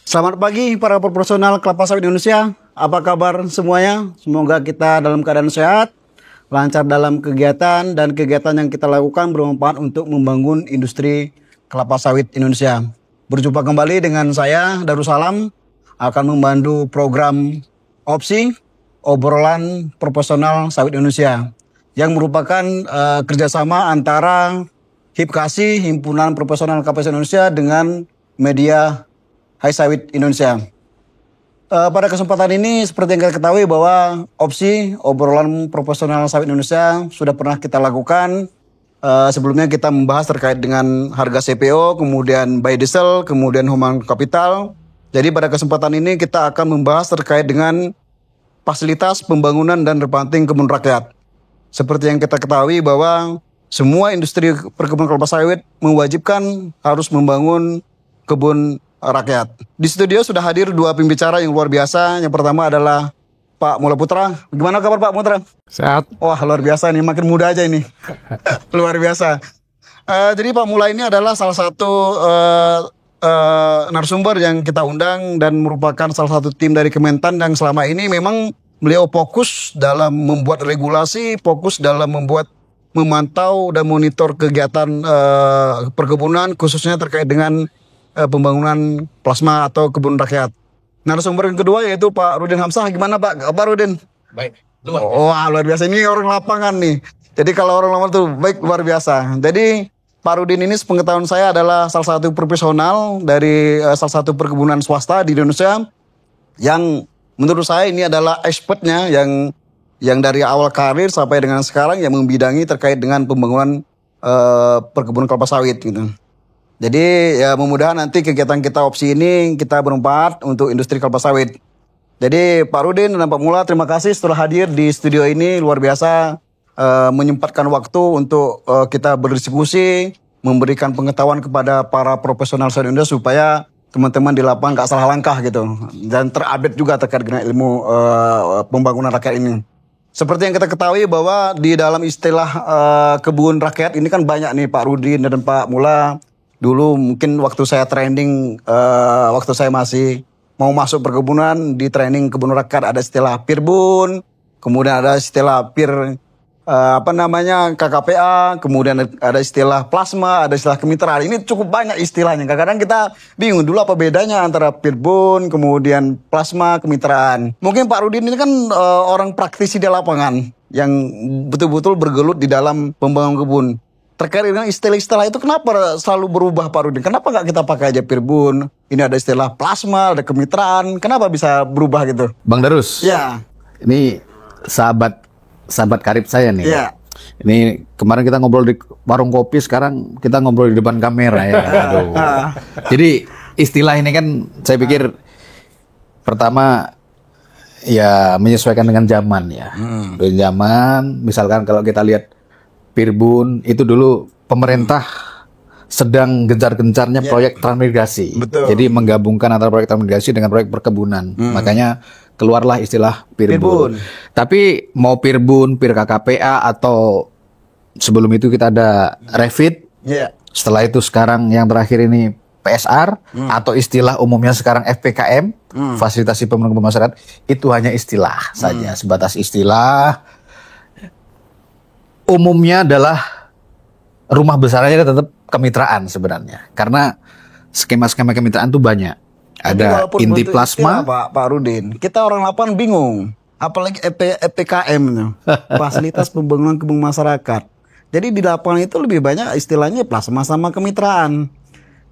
Selamat pagi para profesional kelapa sawit Indonesia. Apa kabar semuanya? Semoga kita dalam keadaan sehat, lancar dalam kegiatan dan kegiatan yang kita lakukan bermanfaat untuk membangun industri kelapa sawit Indonesia. Berjumpa kembali dengan saya Darussalam akan membantu program opsi obrolan profesional sawit Indonesia yang merupakan kerjasama antara HIPKASI, Himpunan Profesional Kelapa Sawit Indonesia, dengan media Hai Sawit Indonesia. Pada kesempatan ini seperti yang kita ketahui bahwa opsi obrolan profesional sawit Indonesia sudah pernah kita lakukan. Sebelumnya kita membahas terkait dengan harga CPO, kemudian biodiesel, kemudian human capital. Jadi pada kesempatan ini kita akan membahas terkait dengan fasilitas pembangunan dan replanting kebun rakyat. Seperti yang kita ketahui bahwa semua industri perkebunan kelapa sawit mewajibkan harus membangun kebun rakyat. Di studio sudah hadir dua pembicara yang luar biasa. Yang pertama adalah Pak Mula Putra. Gimana kabar Pak Putra? Sehat. Wah, luar biasa nih, makin muda aja ini. Luar biasa. Jadi Pak Mula ini adalah salah satu narasumber yang kita undang dan merupakan salah satu tim dari Kementan yang selama ini memang beliau fokus dalam membuat regulasi, fokus dalam memantau dan monitor kegiatan perkebunan, khususnya terkait dengan pembangunan plasma atau kebun rakyat. Narasumber yang kedua yaitu Pak Rudin Hamzah. Gimana Pak? Pak Rudin? Baik. Wah, luar biasa. Ini orang lapangan nih. Jadi kalau orang lapangan tuh baik, luar biasa. Jadi Pak Rudin ini sepengetahuan saya adalah salah satu profesional dari salah satu perkebunan swasta di Indonesia yang menurut saya ini adalah expertnya yang dari awal karir sampai dengan sekarang yang membidangi terkait dengan pembangunan perkebunan kelapa sawit gitu. Jadi ya mudah-mudahan nanti kegiatan kita opsi ini kita bermanfaat untuk industri kelapa sawit. Jadi Pak Rudin dan Pak Mula, terima kasih setelah hadir di studio ini, luar biasa menyempatkan waktu untuk kita berdiskusi, memberikan pengetahuan kepada para profesional sawit Indonesia supaya teman-teman di lapangan gak salah langkah gitu dan terupdate juga terkait dengan ilmu pembangunan rakyat ini. Seperti yang kita ketahui bahwa di dalam istilah kebun rakyat ini kan banyak nih Pak Rudin dan Pak Mula. Dulu mungkin waktu saya training, waktu saya masih mau masuk perkebunan, di training kebun rakyat ada istilah Pirbun, kemudian ada istilah KKPA, kemudian ada istilah plasma, ada istilah kemitraan. Ini cukup banyak istilahnya. Kadang-kadang kita bingung dulu apa bedanya antara Pirbun, kemudian plasma, kemitraan. Mungkin Pak Rudin ini kan orang praktisi di lapangan yang betul-betul bergelut di dalam pembangunan kebun. Terkait dengan istilah-istilah itu kenapa selalu berubah Pak Rudin? Kenapa nggak kita pakai aja Pirbun? Ini ada istilah plasma, ada kemitraan. Kenapa bisa berubah gitu? Bang Darus. Ya. Ini sahabat karib saya nih. Ya. Ini kemarin kita ngobrol di warung kopi, sekarang kita ngobrol di depan kamera ya. Aduh. Jadi istilah ini kan saya pikir pertama ya menyesuaikan dengan zaman ya. Dengan zaman, misalkan kalau kita lihat Pirbun itu dulu pemerintah sedang gencar-gencarnya proyek transmigrasi. Betul. Jadi menggabungkan antara proyek transmigrasi dengan proyek perkebunan. Makanya keluarlah istilah Pirbun. Tapi mau Pirbun, Pir KKPA atau sebelum itu kita ada Revit. Setelah itu sekarang yang terakhir ini PSR atau istilah umumnya sekarang FPKM, fasilitasi pembangunan masyarakat, itu hanya istilah saja, sebatas istilah. Umumnya adalah rumah besarnya tetap kemitraan sebenarnya. Karena skema-skema kemitraan itu banyak. Ada inti plasma. Pak Rudin, kita orang lapangan bingung. Apalagi FPKM, fasilitas pembangunan kebun masyarakat. Jadi di lapangan itu lebih banyak istilahnya plasma sama kemitraan.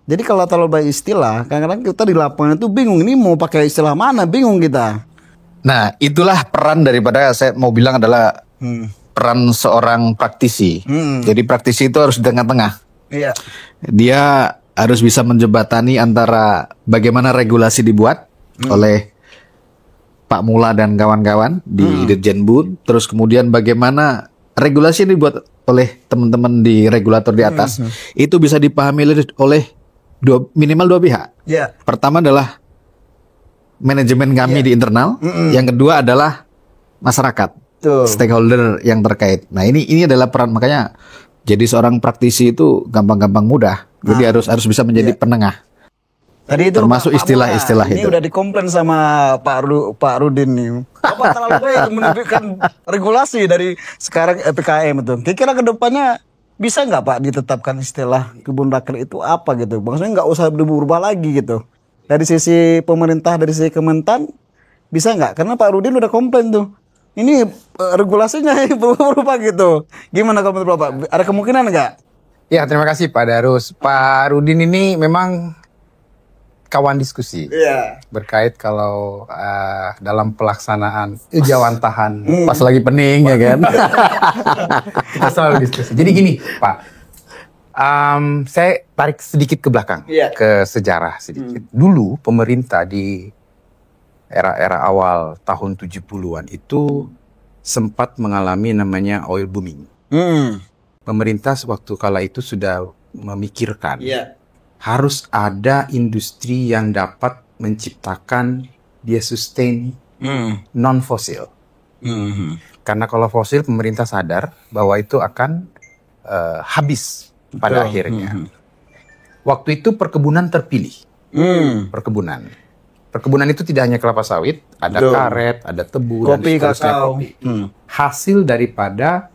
Jadi kalau terlalu banyak istilah, kadang-kadang kita di lapangan itu bingung. Ini mau pakai istilah mana, bingung kita. Nah, itulah peran daripada saya mau bilang adalah peran seorang praktisi. Jadi praktisi itu harus di tengah-tengah. Iya. Dia harus bisa menjembatani antara bagaimana regulasi dibuat oleh Pak Mula dan kawan-kawan di Dirjenbun, terus kemudian bagaimana regulasi yang dibuat oleh teman-teman di regulator di atas itu bisa dipahami oleh minimal dua pihak. Pertama adalah manajemen kami di internal, yang kedua adalah masyarakat. Stakeholder yang terkait. Nah ini adalah peran, makanya jadi seorang praktisi itu gampang-gampang mudah. Jadi harus bisa menjadi penengah. Tadi itu Termasuk Pak istilah-istilah Mula, ini itu. udah dikomplain sama Pak Rudin nih. Apa terlalu baik menerbitkan regulasi dari sekarang PKM itu. Kira-kira ke depannya bisa nggak Pak ditetapkan istilah kebun rakyat itu apa gitu? Maksudnya nggak usah berubah lagi gitu. Dari sisi pemerintah, dari sisi Kementan bisa nggak? Karena Pak Rudin udah komplain tuh. Ini regulasinya berubah gitu. Gimana komentar Bapak? Ada kemungkinan nggak? Ya, terima kasih Pak Darus. Pak Rudin ini memang kawan diskusi. Iya. Berkait kalau dalam pelaksanaan ujawantahan pas lagi pening ya kan. Kita selalu diskusi. Jadi gini Pak, saya tarik sedikit ke belakang, Iya. ke sejarah sedikit. Dulu pemerintah di era-era awal tahun 70-an itu sempat mengalami namanya oil booming. Pemerintah sewaktu kala itu sudah memikirkan Iya. harus ada industri yang dapat menciptakan dia sustain non-fosil. Karena kalau fosil pemerintah sadar bahwa itu akan habis pada akhirnya. Waktu itu perkebunan terpilih. Perkebunan itu tidak hanya kelapa sawit, ada Betul. karet, ada tebu, Kopi, dan seterusnya kakao. kopi. Hasil daripada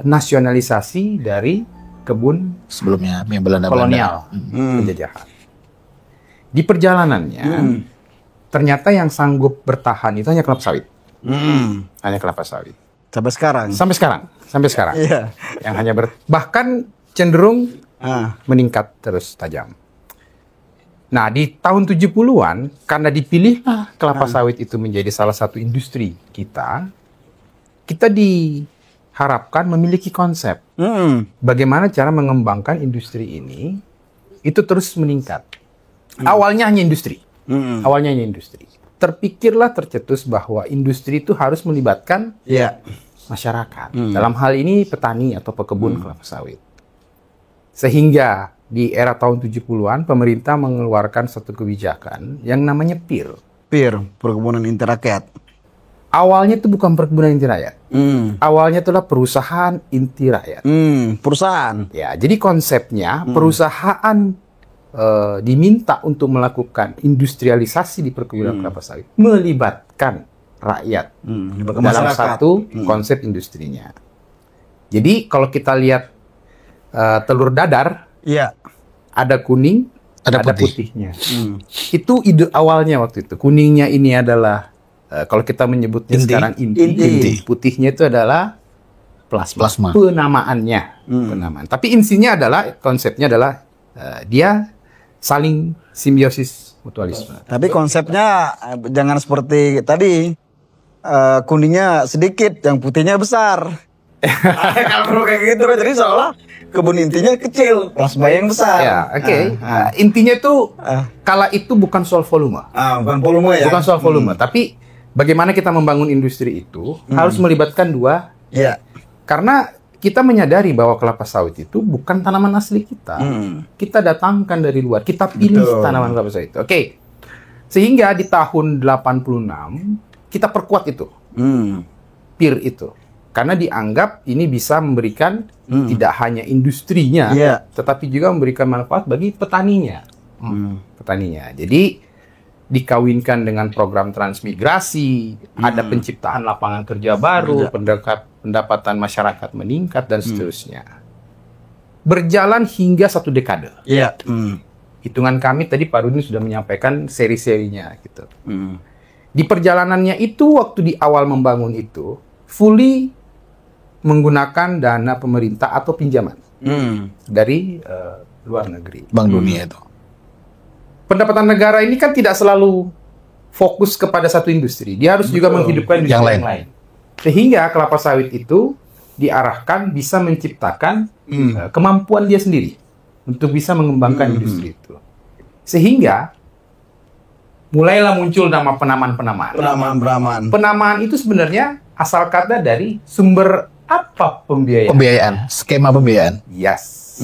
nasionalisasi dari kebun Sebelumnya yang Belanda kolonial penjajahan. Di perjalanannya ternyata yang sanggup bertahan itu hanya kelapa sawit. Hanya kelapa sawit. Sampai sekarang. Sampai sekarang. Iya. Yang hanya bahkan cenderung meningkat terus tajam. Nah, di tahun 70-an karena dipilih kelapa sawit itu menjadi salah satu industri kita diharapkan memiliki konsep bagaimana cara mengembangkan industri ini itu terus meningkat. Awalnya hanya industri. Terpikirlah tercetus bahwa industri itu harus melibatkan masyarakat. Dalam hal ini petani atau pekebun kelapa sawit. Sehingga di era tahun 70-an pemerintah mengeluarkan satu kebijakan yang namanya PIR. PIR, perkebunan inti rakyat. Awalnya itu bukan perkebunan inti rakyat. Awalnya itulah perusahaan inti rakyat. Perusahaan. Ya, jadi konsepnya perusahaan diminta untuk melakukan industrialisasi di perkebunan kelapa sawit, melibatkan rakyat dalam satu konsep industrinya. Jadi kalau kita lihat telur dadar, ada kuning, ada putihnya. Itu ide awalnya waktu itu. Kuningnya ini adalah kalau kita menyebutnya sekarang inti. Putihnya itu adalah plasma. Penamaannya. Penamaan. Tapi insinya adalah konsepnya adalah dia saling simbiosis mutualisme. Tapi konsepnya jangan seperti tadi kuningnya sedikit, yang putihnya besar. Kalau kayak gitu kan jadi seolah kebun intinya kecil, plasma yang besar. Ya, oke. Intinya itu kala itu bukan soal volume. Bukan volume ya. Bukan soal volume, tapi bagaimana kita membangun industri itu harus melibatkan dua. Karena kita menyadari bahwa kelapa sawit itu bukan tanaman asli kita. Kita datangkan dari luar. Kita pilih tanaman kelapa sawit. Oke. Sehingga di tahun 86 kita perkuat itu. PIR itu. Karena dianggap ini bisa memberikan tidak hanya industrinya, tetapi juga memberikan manfaat bagi petaninya. Petaninya. Jadi dikawinkan dengan program transmigrasi, ada penciptaan lapangan kerja baru, pendapatan masyarakat meningkat dan seterusnya. Berjalan hingga 1 dekade. Hitungan kami tadi Pak Rudin sudah menyampaikan seri-serinya gitu. Di perjalanannya itu waktu di awal membangun itu fully menggunakan dana pemerintah atau pinjaman dari luar negeri. Bank Dunia itu. Pendapatan negara ini kan tidak selalu fokus kepada satu industri. Dia harus juga menghidupkan industri yang lain. Sehingga kelapa sawit itu diarahkan bisa menciptakan kemampuan dia sendiri untuk bisa mengembangkan industri itu. Sehingga mulailah muncul nama penamaan-penamaan. Penamaan itu sebenarnya asal kata dari sumber apa pembiayaan? Skema pembiayaan. Yes.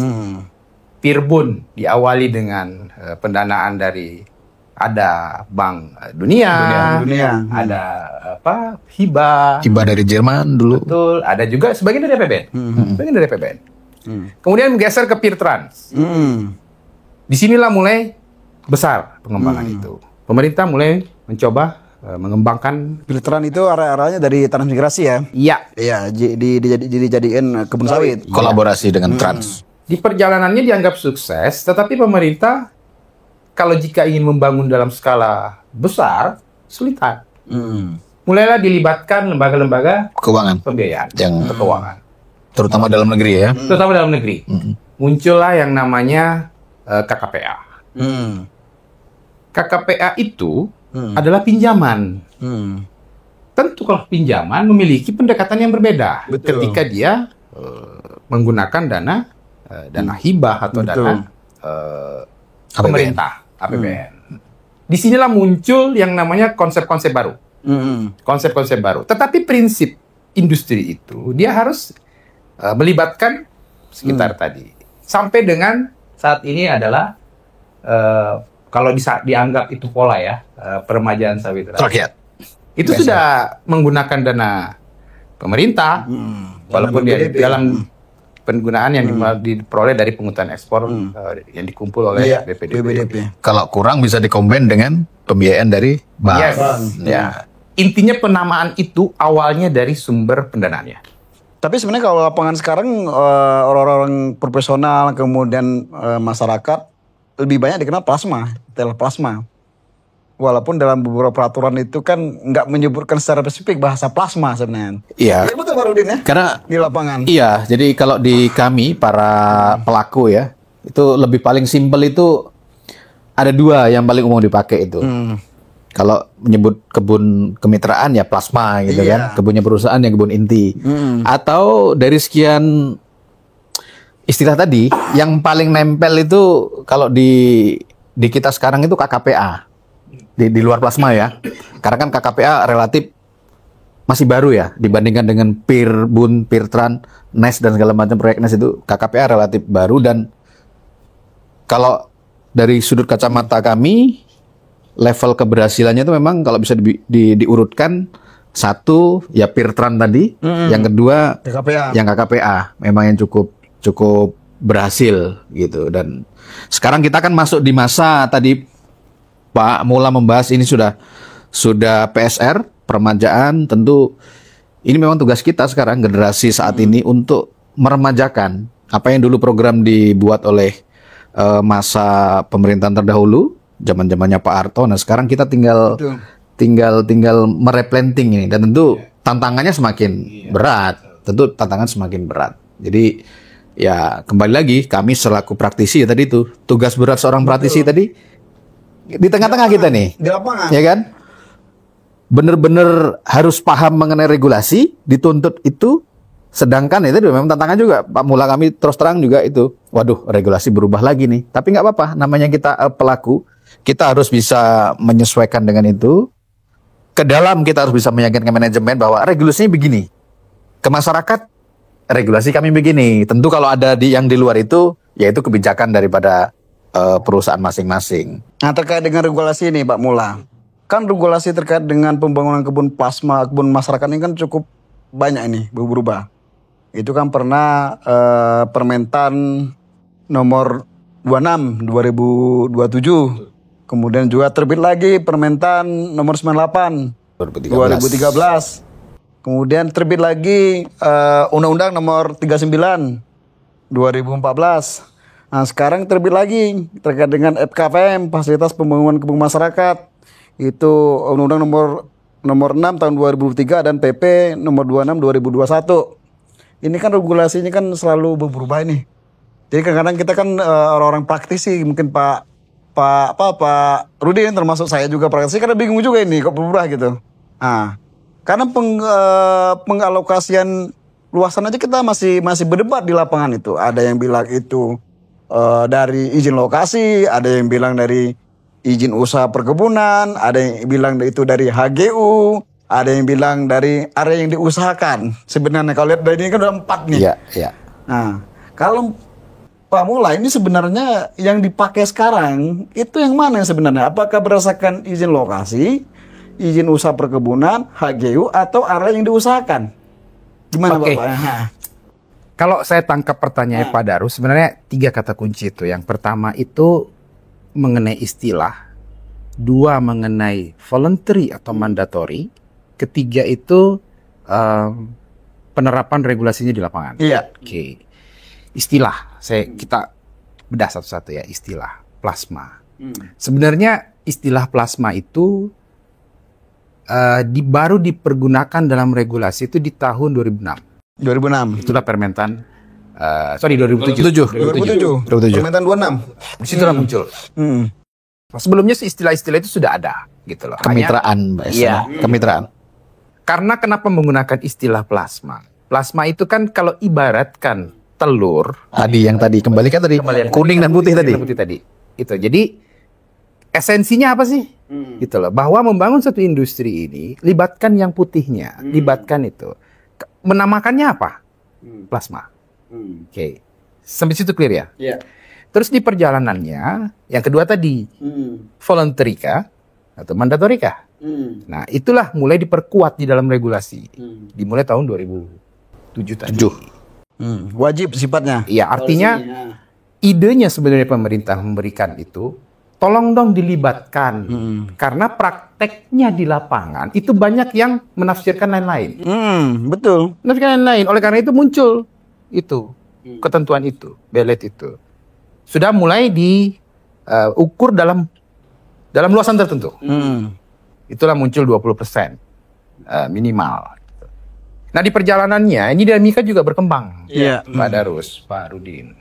Pirbun diawali dengan pendanaan dari ada Bank Dunia, ada hibah dari Jerman dulu. Betul, ada juga sebagian dari APBN. Kemudian geser ke PIR Trans. Disinilah mulai besar pengembangan itu. Pemerintah mulai mencoba mengembangkan. Filteran itu area-areanya dari transmigrasi ya? Iya. Iya, dijadiin kebun sawit. Kolaborasi dengan Trans. Di perjalanannya dianggap sukses, tetapi pemerintah kalau jika ingin membangun dalam skala besar, sulitan. Mulailah dilibatkan lembaga-lembaga Keuangan pembiayaan, yang keuangan. terutama dalam negeri ya. Terutama dalam negeri. Muncullah yang namanya KKPA. KKPA itu adalah pinjaman. Tentu kalau pinjaman memiliki pendekatan yang berbeda. Betul. Ketika dia menggunakan dana hibah atau dana pemerintah, APBN. Disinilah muncul yang namanya konsep-konsep baru. Konsep-konsep baru. Tetapi prinsip industri itu dia harus melibatkan sekitar tadi. Sampai dengan saat ini adalah kalau dianggap itu pola ya, peremajaan sawit Rakyat. itu Biasa. sudah menggunakan dana pemerintah, walaupun dia dalam penggunaan yang diperoleh dari pungutan ekspor yang dikumpul oleh BPDB. Kalau kurang bisa dikombin dengan pembiayaan dari bank. Yes. Ya. Intinya penamaan itu awalnya dari sumber pendanaannya. Tapi sebenarnya kalau lapangan sekarang orang-orang profesional kemudian masyarakat lebih banyak dikenal plasma. Walaupun dalam beberapa peraturan itu kan nggak menyebutkan secara spesifik bahasa plasma sebenarnya. Iya. Betul Pak Rudin ya? Karena Di lapangan. iya, jadi kalau di kami para pelaku ya, itu lebih paling simpel itu ada dua yang paling umum dipakai itu. Kalau menyebut kebun kemitraan ya plasma gitu kan, kebunnya perusahaan ya kebun inti. Atau dari sekian istilah tadi, yang paling nempel itu kalau di kita sekarang itu KKPA. Di luar plasma ya. Karena kan KKPA relatif masih baru ya dibandingkan dengan Pirbun, Pirtran, NES dan segala macam proyek NES itu KKPA relatif baru. Dan kalau dari sudut kacamata kami level keberhasilannya itu memang kalau bisa diurutkan, satu ya Pirtran tadi, yang kedua KKPA. yang KKPA memang yang cukup berhasil gitu. Dan sekarang kita kan masuk di masa tadi Pak Mula membahas ini sudah PSR, peremajaan. Tentu ini memang tugas kita sekarang generasi saat ini untuk meremajakan apa yang dulu program dibuat oleh masa pemerintahan terdahulu, zaman-zamannya Pak Harto. Nah, sekarang kita tinggal mereplanting ini, dan tentu tantangannya semakin berat. Jadi ya kembali lagi kami selaku praktisi ya tadi itu tugas berat seorang praktisi tadi di tengah-tengah kita nih, Di lapangan. ya kan? Bener-bener harus paham mengenai regulasi, dituntut itu. Sedangkan itu memang tantangan juga. Pak Mula kami terus terang juga itu. Waduh, regulasi berubah lagi nih. Tapi nggak apa-apa, namanya kita pelaku. Kita harus bisa menyesuaikan dengan itu. Ke dalam kita harus bisa meyakinkan manajemen bahwa regulasinya begini. Ke masyarakat, regulasi kami begini. Tentu kalau ada yang di luar itu, yaitu kebijakan daripada perusahaan masing-masing. Nah, terkait dengan regulasi ini Pak Mula. Kan regulasi terkait dengan pembangunan kebun plasma, kebun masyarakat ini kan cukup banyak ini berubah. Itu kan pernah Permentan nomor 26 2027. Kemudian juga terbit lagi Permentan nomor 98 2013. Kemudian terbit lagi Undang-Undang nomor 39 2014. Nah, sekarang terbit lagi terkait dengan FKPM, Fasilitas Pembangunan Kebun Masyarakat. Itu Undang-Undang nomor 6 tahun 2003 dan PP nomor 26 2021. Ini kan regulasinya kan selalu berubah ini. Jadi kadang-kadang kita kan orang-orang praktisi, mungkin Pak Rudin termasuk saya juga praktisi, karena bingung juga ini kok berubah gitu. Nah, karena pengalokasian luasan aja kita masih berdebat di lapangan itu. Ada yang bilang itu dari izin lokasi, ada yang bilang dari izin usaha perkebunan, ada yang bilang itu dari HGU, ada yang bilang dari area yang diusahakan. Sebenarnya kalau lihat dari ini kan udah 4 nih. Iya. Nah, kalau Pak Mula ini sebenarnya yang dipakai sekarang itu yang mana sebenarnya? Apakah berdasarkan izin lokasi, izin usaha perkebunan, HGU, atau area yang diusahakan? Gimana Oke. Bapak? Kalau saya tangkap pertanyaannya Pak Daru, sebenarnya 3 kata kunci itu. Yang pertama itu mengenai istilah, dua mengenai voluntary atau mandatory, ketiga itu penerapan regulasinya di lapangan. Iya. Oke. Istilah, kita bedah satu-satu ya, istilah plasma. Sebenarnya istilah plasma itu baru dipergunakan dalam regulasi itu di tahun 2006. 2006. Itulah Permentan 2007. 2007. Permentan 26. Di situlah muncul. Sebelumnya sih istilah-istilah itu sudah ada gitu loh. Kemitraan, Mbak Esa. Iya. Kemitraan. Karena kenapa menggunakan istilah plasma? Plasma itu kan kalau ibaratkan telur, Yang tadi kembalikan tadi kuning dan putih tadi. Itu. Jadi esensinya apa sih? Gitu loh. Bahwa membangun satu industri ini libatkan yang putihnya, libatkan itu. Menamakannya apa? Plasma. Oke. Sampai situ clear ya? Iya. Terus di perjalanannya, yang kedua tadi, voluntary kah atau mandatory kah? Nah, itulah mulai diperkuat di dalam regulasi. Dimulai tahun 2007 tadi. Wajib sifatnya. Iya, artinya idenya sebenarnya pemerintah memberikan itu, tolong dong dilibatkan. Karena prakteknya di lapangan itu banyak yang menafsirkan lain-lain. Betul. Menafsirkan lain-lain. Oleh karena itu muncul itu, ketentuan itu, belet itu. Sudah mulai diukur dalam luasan tertentu. Itulah muncul 20% minimal. Nah di perjalanannya ini dinamika juga berkembang. Iya. Pak Darus, Pak Rudin.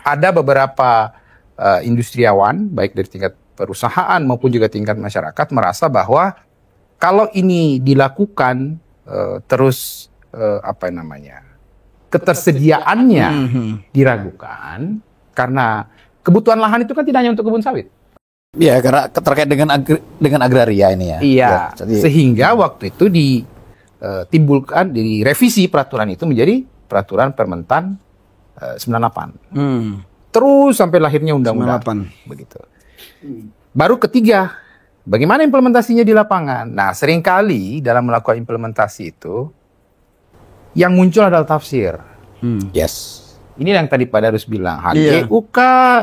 Ada beberapa industriawan baik dari tingkat perusahaan maupun juga tingkat masyarakat merasa bahwa kalau ini dilakukan terus ketersediaannya diragukan karena kebutuhan lahan itu kan tidak hanya untuk kebun sawit. Iya, karena terkait dengan agraria ini ya. Iya. Ya, jadi, sehingga waktu itu ditimbulkan, direvisi peraturan itu menjadi peraturan Permentan 98. Terus sampai lahirnya undang-undang 98. begitu. Baru ketiga, bagaimana implementasinya di lapangan? Nah, seringkali dalam melakukan implementasi itu yang muncul adalah tafsir. yes. Ini yang tadi Pak Darus bilang, Iya. HGUK,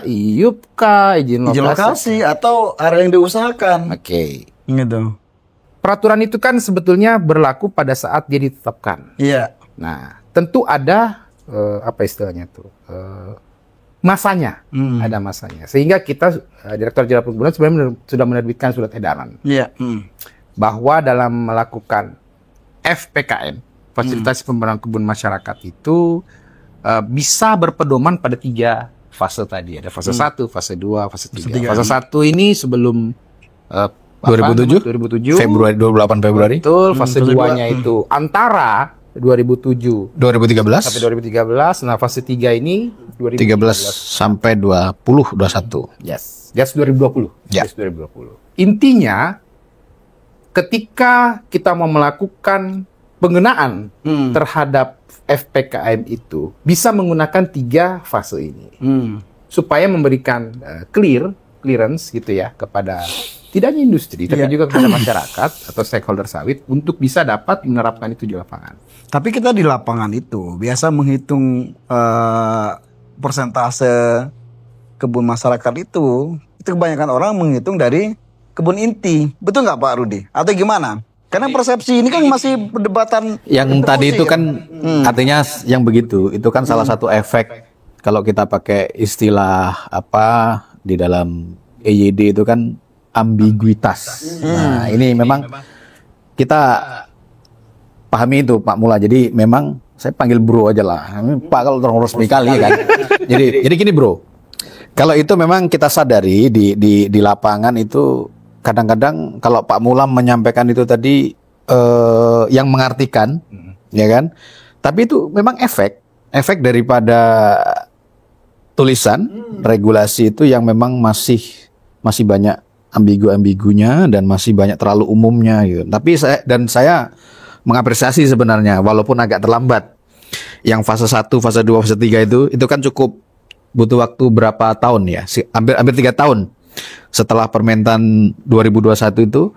IUPK, izin Izin lokasi atau area yang diusahakan. Oke. Gitu. Peraturan itu kan sebetulnya berlaku pada saat dia ditetapkan. Iya. Nah, tentu ada apa istilahnya tuh? Masanya. Ada masanya. Sehingga kita Direktur Jenderal Perkebunan sebenarnya sudah menerbitkan surat edaran Iya. bahwa dalam melakukan FPKM, fasilitasi pembangunan kebun masyarakat itu bisa berpedoman pada 3 fase tadi. Ada fase 1, fase 2, fase 3. Fase 1 ini sebelum 2007. Februari 28 Februari. Betul, fase 2-nya itu antara 2007 2013 sampai 2013. Nah, fase 3 ini 13 sampai 21. Yes. That's 2020. Ya. Yes, 2020. Intinya ketika kita mau melakukan pengenaan terhadap FPKM itu bisa menggunakan 3 fase ini supaya memberikan clearance gitu ya kepada tidak hanya industri tapi juga kepada masyarakat atau stakeholder sawit untuk bisa dapat menerapkan itu di lapangan. Tapi kita di lapangan itu biasa menghitung persentase kebun masyarakat itu kebanyakan orang menghitung dari kebun inti. Betul nggak Pak Rudi? Atau gimana? Karena persepsi ini kan masih perdebatan. Yang tadi itu kan artinya yang begitu. Itu kan salah satu efek kalau kita pakai istilah apa di dalam EYD itu kan ambiguitas. Nah, ini memang kita pahami itu Pak Mula. Jadi memang saya panggil bro aja lah. Pak kalau terlalu resmi kali kan. Jadi gini bro. Kalau itu memang kita sadari di lapangan itu kadang-kadang kalau Pak Mula menyampaikan itu tadi yang mengartikan, ya kan? Tapi itu memang efek daripada tulisan regulasi itu yang memang masih banyak ambigu-ambigunya dan masih banyak terlalu umumnya gitu. Tapi saya mengapresiasi sebenarnya walaupun agak terlambat. Yang fase 1, fase 2, fase 3 itu kan cukup butuh waktu berapa tahun ya? Hampir 3 tahun. Setelah Permentan 2021 itu,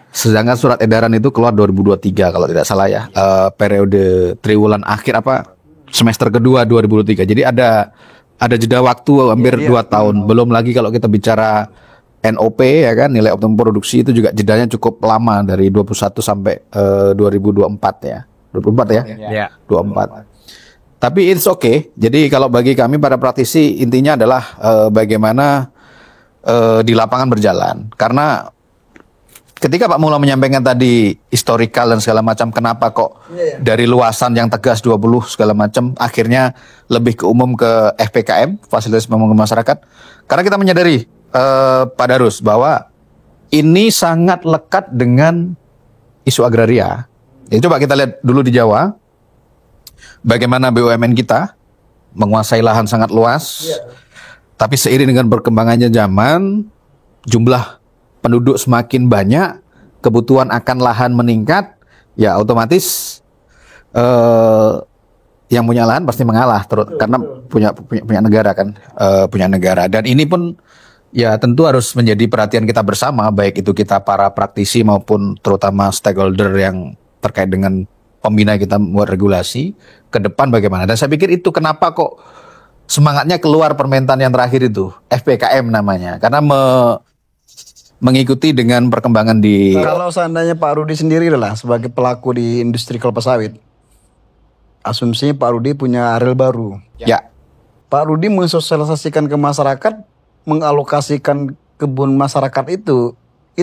sedangkan surat edaran itu keluar 2023 kalau tidak salah ya, periode triwulan akhir semester kedua 2023. Jadi ada jeda waktu hampir 2 tahun. Belum lagi kalau kita bicara NOP ya kan, nilai optimum produksi itu juga jedanya cukup lama dari 21 sampai 2024 ya. 24 ya? Ya. 24. Tapi it's okay. Jadi kalau bagi kami para praktisi intinya adalah bagaimana di lapangan berjalan. Karena ketika Pak Mula menyampaikan tadi historical dan segala macam, kenapa kok dari luasan yang tegas 20 segala macam akhirnya lebih ke umum ke FPKM, fasilitas pembangunan masyarakat. Karena kita menyadari Pak Darus bahwa ini sangat lekat dengan isu agraria. Ya, coba kita lihat dulu di Jawa, bagaimana BUMN kita menguasai lahan sangat luas, tapi seiring dengan berkembangannya zaman, jumlah penduduk semakin banyak, kebutuhan akan lahan meningkat, ya otomatis yang punya lahan pasti mengalah, karena punya negara kan, punya negara. Dan ini pun ya tentu harus menjadi perhatian kita bersama, baik itu kita para praktisi maupun terutama stakeholder yang terkait dengan pembina kita buat regulasi ke depan bagaimana. Dan saya pikir itu kenapa kok semangatnya keluar permentan yang terakhir itu, FPKM namanya, karena mengikuti dengan perkembangan di... Kalau seandainya Pak Rudi sendiri lah sebagai pelaku di industri kelapa sawit, asumsinya Pak Rudi punya areal baru. Ya. Pak Rudi mensosialisasikan ke masyarakat, mengalokasikan kebun masyarakat itu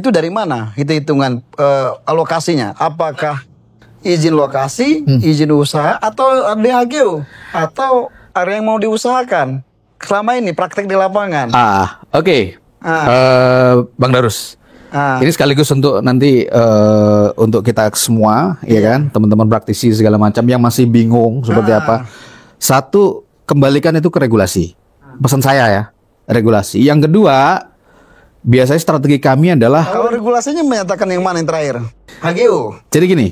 dari mana? Hitungan alokasinya. Apakah izin lokasi, izin usaha, atau DHGO, atau area yang mau diusahakan? Selama ini praktek di lapangan. Oke. Bang Darus. Ini sekaligus untuk nanti untuk kita semua, ya kan, teman-teman praktisi segala macam yang masih bingung seperti apa. Satu, kembalikan itu ke regulasi. Pesan saya ya, regulasi. Yang kedua, biasanya strategi kami adalah... Kalau regulasinya menyatakan yang mana yang terakhir? HGU. Jadi gini,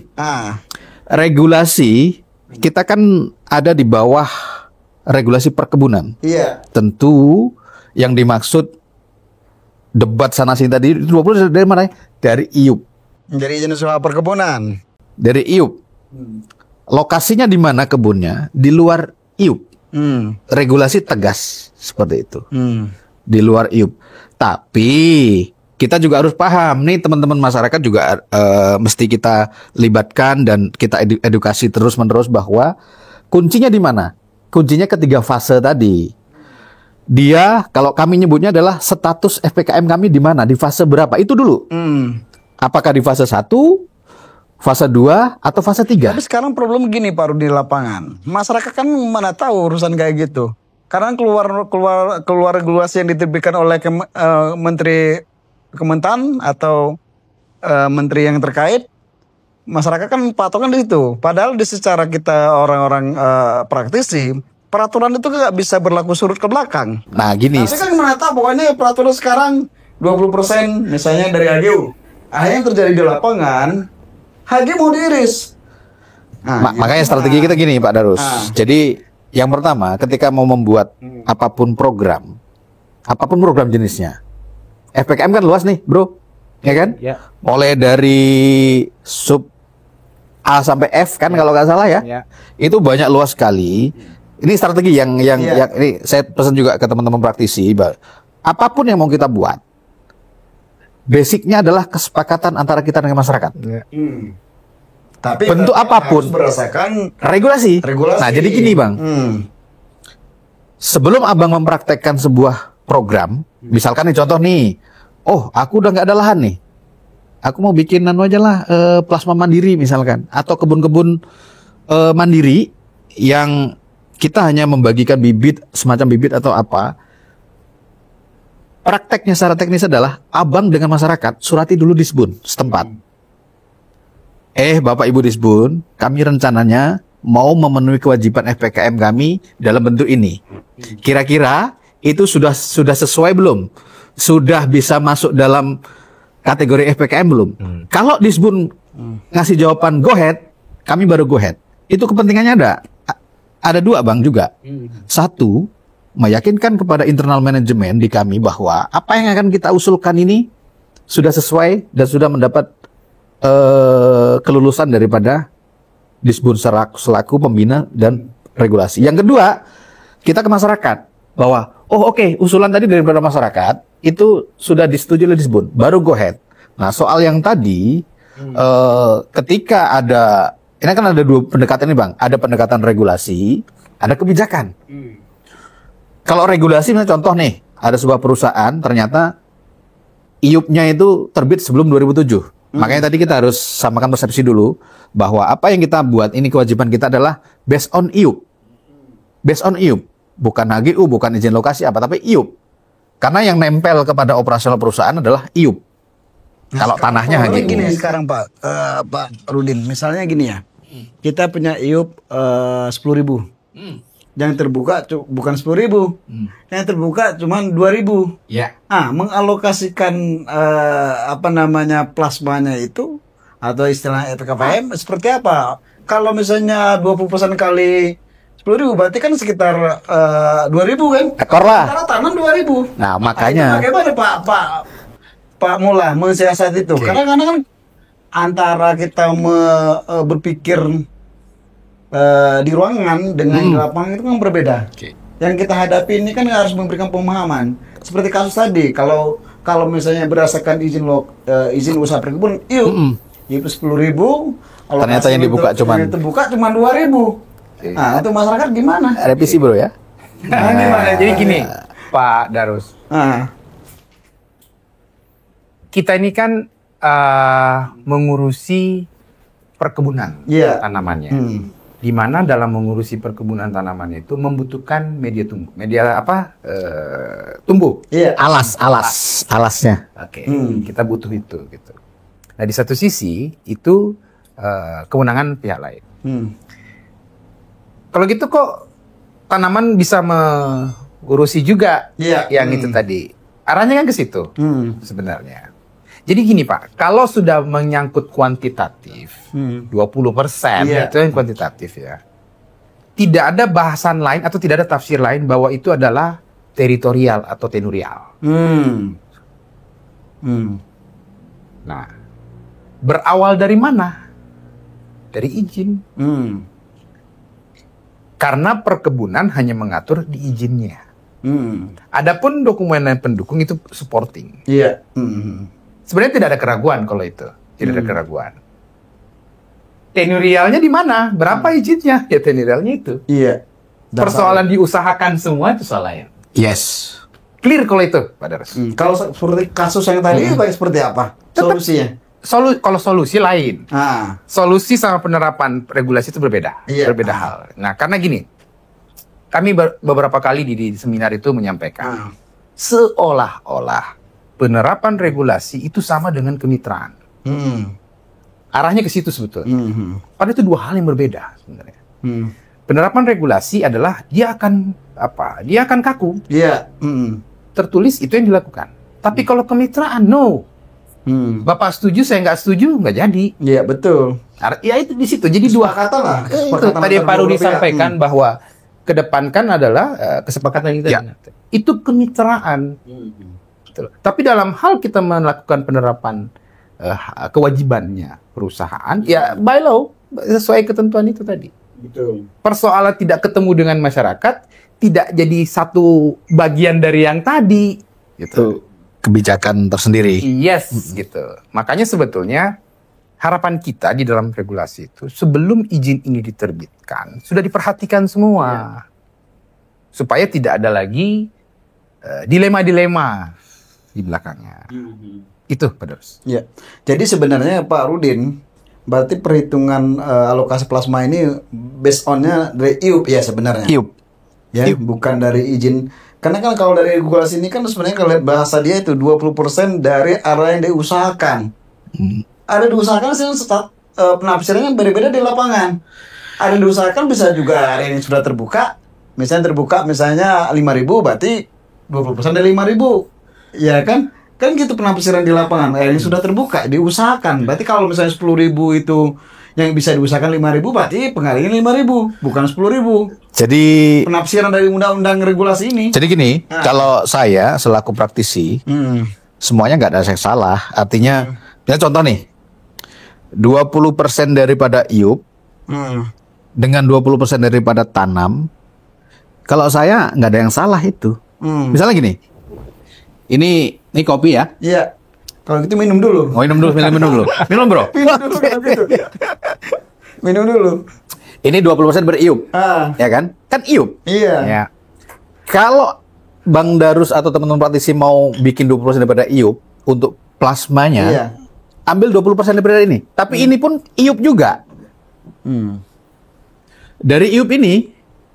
regulasi kita kan ada di bawah regulasi perkebunan. Iya. Tentu yang dimaksud debat sana sini tadi 20 dari mana? Dari IUP. Dari izin usaha perkebunan. Dari IUP. Lokasinya di mana kebunnya? Di luar IUP. Regulasi tegas seperti itu. Di luar IUP. Tapi kita juga harus paham nih, teman-teman masyarakat juga mesti kita libatkan dan kita edukasi terus-menerus bahwa kuncinya di mana? Kuncinya ketiga fase tadi. Dia, kalau kami nyebutnya adalah status FPKM kami di mana, di fase berapa, itu dulu. Apakah di fase 1, fase 2, atau fase 3? Tapi sekarang problem gini Pak Rudi di lapangan. Masyarakat kan mana tahu urusan kayak gitu. Karena keluar regulasi yang diterbitkan oleh Menteri Kementan atau menteri yang terkait, masyarakat kan patokan di situ. Padahal di secara kita orang-orang praktisi, peraturan itu nggak bisa berlaku surut ke belakang. Nah gini. Tapi kan mana tahu pokoknya peraturan sekarang 20% misalnya dari HGU. Akhirnya yang terjadi di lapangan, HGU mau diiris. Makanya strategi kita gini Pak Darus. Jadi yang pertama, ketika mau membuat apapun program jenisnya, FPKM kan luas nih bro, ya kan? Ya. Mulai dari sub A sampai F kan kalau nggak salah ya. Itu banyak, luas sekali. Ini strategi yang ini saya pesan juga ke teman-teman praktisi, apapun yang mau kita buat, basicnya adalah kesepakatan antara kita dengan masyarakat. Tapi bentuk apapun berdasarkan regulasi. Nah jadi gini bang, sebelum abang mempraktekkan sebuah program, misalkan nih contoh nih, oh aku udah nggak ada lahan nih, aku mau bikin aja lah plasma mandiri misalkan, atau kebun-kebun mandiri yang kita hanya membagikan bibit, semacam bibit atau apa. Prakteknya secara teknis adalah abang dengan masyarakat surati dulu Disbun setempat. Bapak Ibu Disbun, kami rencananya mau memenuhi kewajiban FPKM kami dalam bentuk ini. Kira-kira itu sudah sesuai belum? Sudah bisa masuk dalam kategori FPKM belum? Kalau Disbun ngasih jawaban go ahead, kami baru go ahead. Itu kepentingannya ada dua bang juga. Satu, meyakinkan kepada internal manajemen di kami bahwa apa yang akan kita usulkan ini sudah sesuai dan sudah mendapat kelulusan daripada Disbun selaku pembina dan regulasi. Yang kedua, kita ke masyarakat bahwa oke, usulan tadi daripada masyarakat itu sudah disetujui oleh Disbun, baru go ahead. Nah, soal yang tadi, ketika ada, ini kan ada dua pendekatan nih Bang, ada pendekatan regulasi, ada kebijakan. Kalau regulasi, misalnya contoh nih, ada sebuah perusahaan ternyata IUP-nya itu terbit sebelum 2007. Makanya tadi kita harus samakan persepsi dulu bahwa apa yang kita buat ini kewajiban kita adalah based on IUP. Based on IUP, bukan HGU, bukan izin lokasi apa, tapi IUP. Karena yang nempel kepada operasional perusahaan adalah IUP. Kalau tanahnya HGU. Gini sekarang Pak Rudin, misalnya gini ya, kita punya IUP 10.000. Yang terbuka bukan 10.000, yang terbuka cuma 2.000. Ya. Mengalokasikan plasmanya itu atau istilah RKPM seperti apa? Kalau misalnya 20% kali 10.000 berarti kan sekitar 2.000 kan? Ekor lah. Karena tanam 2.000. Nah, makanya. Itu bagaimana Pak Mula mensiasat itu? Karena kan antara kita berpikir di ruangan dengan di lapangan itu kan berbeda. Yang kita hadapi ini kan harus memberikan pemahaman. Seperti kasus tadi, kalau misalnya berdasarkan izin usaha perkebunan, itu 10.000. Ternyata yang dibuka cuma 2.000. Nah, itu masyarakat gimana? Revisi bro ya. Gimana? Jadi gini, Pak Darus. Kita ini kan mengurusi perkebunan tanamannya. Di mana dalam mengurusi perkebunan tanaman itu membutuhkan media tumbuh. Tumbuh. Alasnya. Oke. Kita butuh itu gitu. Nah, di satu sisi itu kewenangan pihak lain. Kalau gitu kok tanaman bisa mengurusi juga yang itu tadi. Arahnya kan ke situ sebenarnya. Jadi gini Pak, kalau sudah menyangkut kuantitatif, 20% itu yang kuantitatif ya. Tidak ada bahasan lain atau tidak ada tafsir lain bahwa itu adalah teritorial atau tenurial. Nah, berawal dari mana? Dari izin. Karena perkebunan hanya mengatur di izinnya. Adapun dokumen pendukung itu supporting. Sebenarnya tidak ada keraguan kalau itu. Tidak ada keraguan. Tenurialnya di mana? Berapa izinnya? Ya tenurialnya itu. Persoalan diusahakan semua itu soal lain. Yes. Clear kalau itu, Pak Darus. Kalau seperti kasus yang tadi seperti apa? Solusinya? Kalau solusi lain. Solusi sama penerapan regulasi itu berbeda. Berbeda hal. Nah, karena gini. Kami beberapa kali di seminar itu menyampaikan. Seolah-olah penerapan regulasi itu sama dengan kemitraan. Arahnya ke situ sebetulnya. Padahal itu dua hal yang berbeda sebenarnya. Penerapan regulasi adalah dia akan kaku. Tertulis itu yang dilakukan. Tapi kalau kemitraan, no. Bapak setuju, saya nggak setuju, nggak jadi. Iya betul. Ya itu di situ. Jadi dua kata lah. Itu tadi Pak Rudi sampaikan bahwa kedepankan adalah kesepakatan kita. Itu kemitraan. Tapi dalam hal kita melakukan penerapan kewajibannya perusahaan, ya by law sesuai ketentuan itu tadi. Betul. Persoalan tidak ketemu dengan masyarakat, tidak jadi satu bagian dari yang tadi. Gitu. Kebijakan tersendiri. Yes, gitu. Makanya sebetulnya harapan kita di dalam regulasi itu sebelum izin ini diterbitkan sudah diperhatikan semua, supaya tidak ada lagi dilema-dilema di belakangnya. Itu, Pak Darus. Ya. Jadi sebenarnya Pak Rudin, berarti perhitungan alokasi plasma ini based on-nya dari IUP ya sebenarnya. IUP. Ya, bukan dari izin. Karena kan kalau dari regulasi ini kan sebenarnya kalau lihat bahasa dia itu 20% dari area yang diusahakan. Ada diusahakan sih penafsirannya beda-beda di lapangan. Ada diusahakan bisa juga area yang sudah terbuka. Misalnya 5.000 berarti 20% dari 5.000. Ya kan? Kan gitu penafsiran di lapangan. Area yang sudah terbuka diusahakan. Berarti kalau misalnya 10.000 itu yang bisa diusahakan 5.000 berarti pengalihan 5.000 bukan 10.000. Jadi penafsiran dari undang-undang regulasi ini. Jadi gini, kalau saya selaku praktisi, semuanya nggak ada yang salah. Artinya, ya contoh nih, 20% daripada IUP dengan 20% daripada tanam, kalau saya nggak ada yang salah itu. Misalnya gini, Ini kopi ya? Iya. Kalau gitu minum dulu. Oh, minum dulu. Minum, Bro. Minum dulu kalau gitu. Minum dulu. Ini 20% beriup. Ya kan? Kan iup. Iya. Ya. Kalau Bang Darus atau teman-teman praktisi mau bikin 20% daripada iup untuk plasmanya, Iya. ambil 20% daripada ini. Tapi ini pun iup juga. Dari iup ini,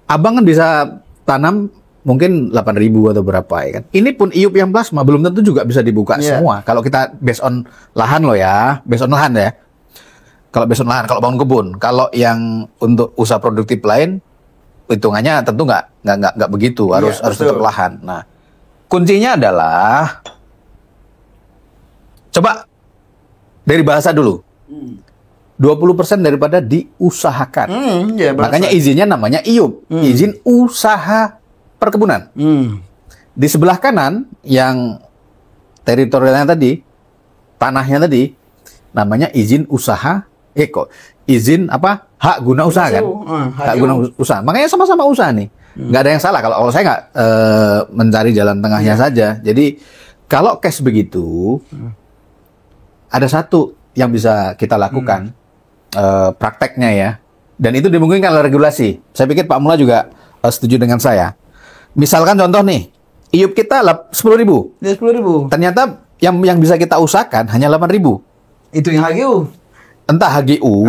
abang kan bisa tanam mungkin 8.000 atau berapa ya kan. Ini pun iup yang plasma belum tentu juga bisa dibuka Iya. semua. Kalau kita based on lahan loh ya, based on lahan ya. Kalau based on lahan, kalau bangun kebun, kalau yang untuk usaha produktif lain, hitungannya tentu nggak begitu, harus betul. tetap lahan. Nah, kuncinya adalah coba dari bahasa dulu. 20% daripada diusahakan. Iya, bahasa. Makanya izinnya namanya IUP, izin usaha perkebunan. Di sebelah kanan yang teritorialnya tadi, tanahnya tadi, namanya izin usaha, izin apa? Hak guna usaha kan? Hak guna usaha. Makanya sama-sama usaha nih. Nggak ada yang salah kalau saya nggak mencari jalan tengahnya saja. Jadi kalau case begitu, ada satu yang bisa kita lakukan prakteknya ya. Dan itu dimungkinkan oleh regulasi. Saya pikir Pak Mula juga setuju dengan saya. Misalkan contoh nih, IUP kita 10.000. Ya 10.000. Ternyata yang bisa kita usahakan hanya 8.000. Itu yang HGU. Entah HGU,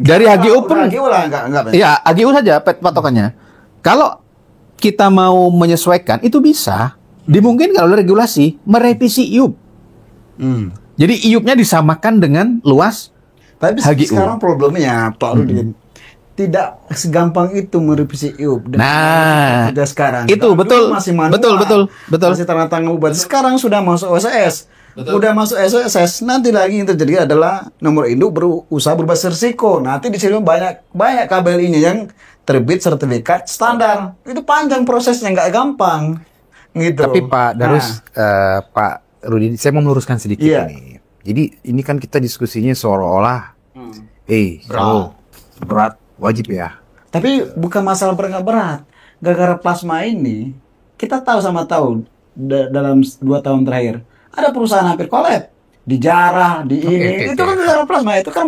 dari HGU pun, HGU lah, enggak. ya HGU saja patokannya. Kalau kita mau menyesuaikan, itu bisa dimungkinkan oleh regulasi merevisi IUP. Jadi IUP-nya disamakan dengan luas Tapi HGU. sekarang problemnya Pak Rudin, tidak segampang itu merevisi IUP. Nah, sudah sekarang. itu Kalau betul, dulu masih manual, betul. Masih tanda tangan bupati. Sekarang sudah masuk OSS. Udah masuk OSS, nanti lagi yang terjadi adalah nomor induk berusaha berbasis risiko. Nanti di sini banyak KBLI-nya yang terbit sertifikat standar. Itu panjang prosesnya, nggak gampang. Gitu. Tapi Pak Darus, Pak Rudi, saya mau meluruskan sedikit ini. Jadi ini kan kita diskusinya seolah-olah, berat, wajib ya. Tapi bukan masalah berat nggak berat. Gara-gara plasma ini, kita tahu dalam 2 tahun terakhir ada perusahaan hampir kolab, dijarah, ini. Itu kan gara-gara plasma. Itu kan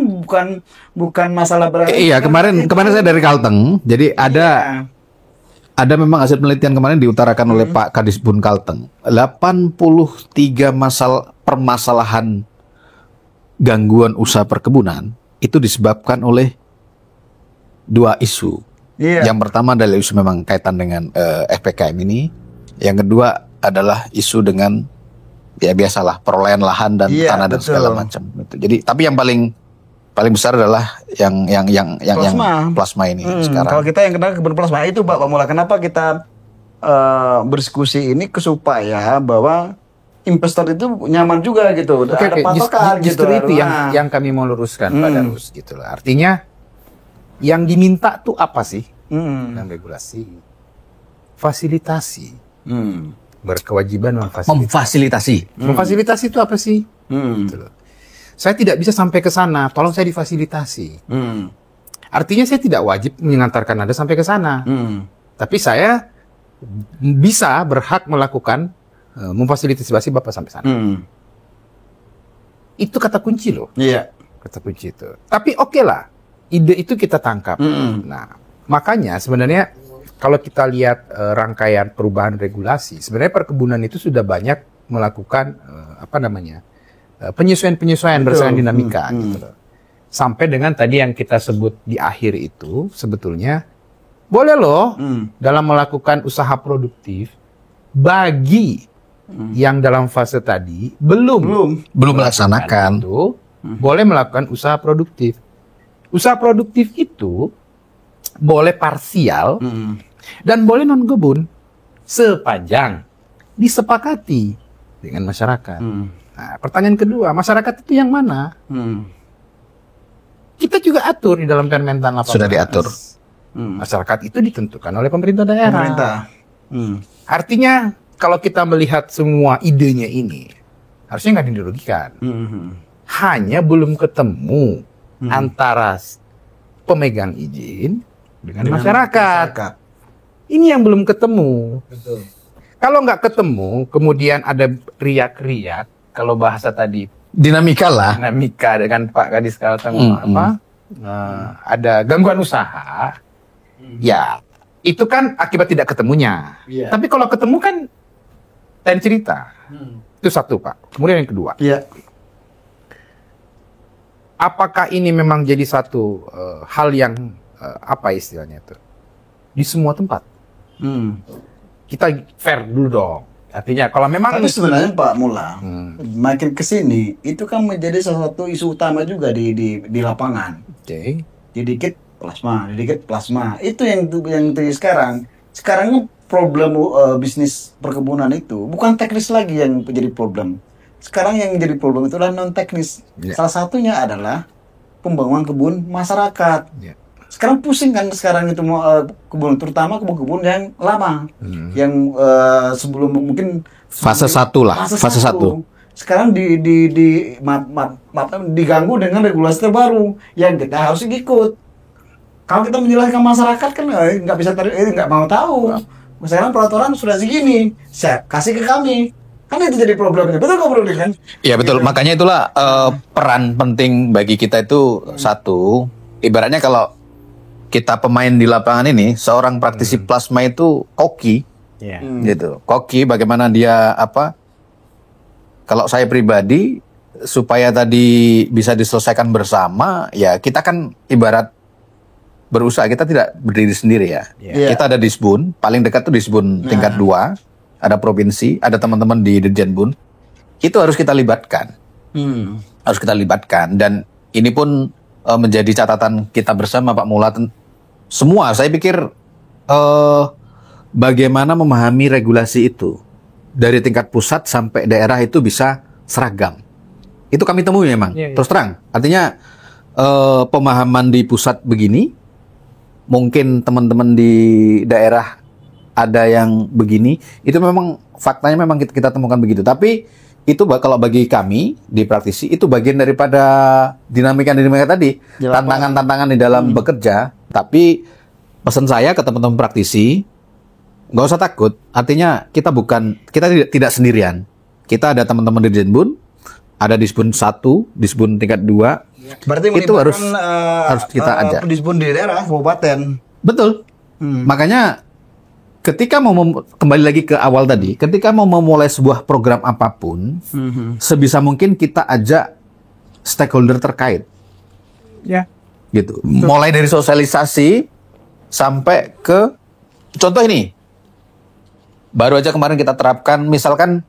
bukan masalah berat. Iya, kemarin saya dari Kalteng. Jadi ada memang hasil penelitian kemarin diutarakan oleh Pak Kadisbun Kalteng. 83 permasalahan gangguan usaha perkebunan itu disebabkan oleh 2 isu. Yang pertama adalah isu memang kaitan dengan FPKM ini. Yang kedua adalah isu dengan ya biasalah perolehan lahan dan tanah dan segala macam. Jadi tapi yang paling besar adalah yang plasma ini sekarang. Kalau kita yang kena kebun plasma itu Pak Mula, kenapa kita berdiskusi ini supaya bahwa investor itu nyaman juga gitu. Ada patokan gitu. Justru itu yang kami mau luruskan Pak Darus gitu loh. Artinya yang diminta tuh apa sih? Dalam regulasi fasilitasi. Berkewajiban memfasilitasi. Memfasilitasi itu apa sih? Gitu loh. Saya tidak bisa sampai ke sana, tolong saya difasilitasi. Artinya saya tidak wajib mengantarkan Anda sampai ke sana. Tapi saya bisa berhak melakukan memfasilitasi Bapak sampai sana. Itu kata kunci loh. Iya. Kata kunci itu. Tapi oke lah, ide itu kita tangkap. Nah, makanya sebenarnya kalau kita lihat rangkaian perubahan regulasi, sebenarnya perkebunan itu sudah banyak melakukan penyesuaian berdasarkan dinamika gitu loh. Sampai dengan tadi yang kita sebut di akhir itu sebetulnya boleh loh dalam melakukan usaha produktif bagi yang dalam fase tadi belum melaksanakan itu boleh melakukan usaha produktif. Usaha produktif itu boleh parsial dan boleh non kebun sepanjang disepakati dengan masyarakat. Nah, pertanyaan kedua, masyarakat itu yang mana? Kita juga atur di dalam Permen 18. Sudah diatur. Masyarakat itu ditentukan oleh pemerintah daerah. Artinya kalau kita melihat semua idenya ini, harusnya nggak dirugikan. Hanya belum ketemu antara pemegang izin dengan masyarakat. Ini yang belum ketemu. Kalau nggak ketemu, kemudian ada riak-riak, kalau bahasa tadi Dinamika lah. dinamika dengan Pak Kadis Kalteng ada gangguan usaha, ya itu kan akibat tidak ketemunya. Iya. Tapi kalau ketemu kan lain cerita. Itu satu, Pak. Kemudian yang kedua, Iya. apakah ini memang jadi satu hal yang apa istilahnya itu di semua tempat? Kita fair dulu dong. Artinya kalau memang Tapi sebenarnya Pak Mula, makin kesini itu kan menjadi salah satu isu utama juga di lapangan. Oke. Dikit plasma. Itu yang terjadi sekarang. Sekarang problem bisnis perkebunan itu bukan teknis lagi yang menjadi problem. Sekarang yang menjadi problem itu adalah non teknis. Ya. Salah satunya adalah pembangunan kebun masyarakat. Ya. Sekarang pusing kan sekarang itu mau kebun, terutama kebun-kebun yang lama, yang sebelum mungkin Fase 1 lah, fase 1. Sekarang diganggu dengan regulasi terbaru yang kita harus ikut. Kalau kita menjelaskan masyarakat kan nggak bisa nggak mau tahu. Misalnya peraturan sudah segini, saya kasih ke kami. Kan itu jadi problemnya. Betul nggak Bro kan? Iya betul, makanya itulah peran penting bagi kita itu satu, ibaratnya kalau kita pemain di lapangan ini, seorang praktisi plasma itu koki, gitu. Koki bagaimana dia kalau saya pribadi supaya tadi bisa diselesaikan bersama, ya kita kan ibarat berusaha, kita tidak berdiri sendiri ya. Iya. Kita ada Disbun, paling dekat tuh Disbun tingkat 2, ada provinsi, ada teman-teman di Dirjenbun. Itu harus kita libatkan. Harus kita libatkan, dan ini pun menjadi catatan kita bersama Pak Mula. Semua saya pikir bagaimana memahami regulasi itu dari tingkat pusat sampai daerah itu bisa seragam. Itu kami temui memang. Terus terang, artinya pemahaman di pusat begini, mungkin teman-teman di daerah ada yang begini, itu memang faktanya memang kita temukan begitu. Tapi itu kalau bagi kami di praktisi itu bagian daripada dinamika tadi, tantangan-tantangan di dalam bekerja. Tapi pesan saya ke teman-teman praktisi, nggak usah takut. Artinya kita tidak sendirian. Kita ada teman-teman di Dirjenbun, ada Disbun 1, Disbun tingkat 2. Berarti itu harus kita ajak. Disbun di daerah kabupaten. Betul. Makanya ketika mau kembali lagi ke awal tadi, ketika mau memulai sebuah program apapun, sebisa mungkin kita ajak stakeholder terkait. Ya. Gitu. Mulai dari sosialisasi sampai ke contoh ini. Baru aja kemarin kita terapkan misalkan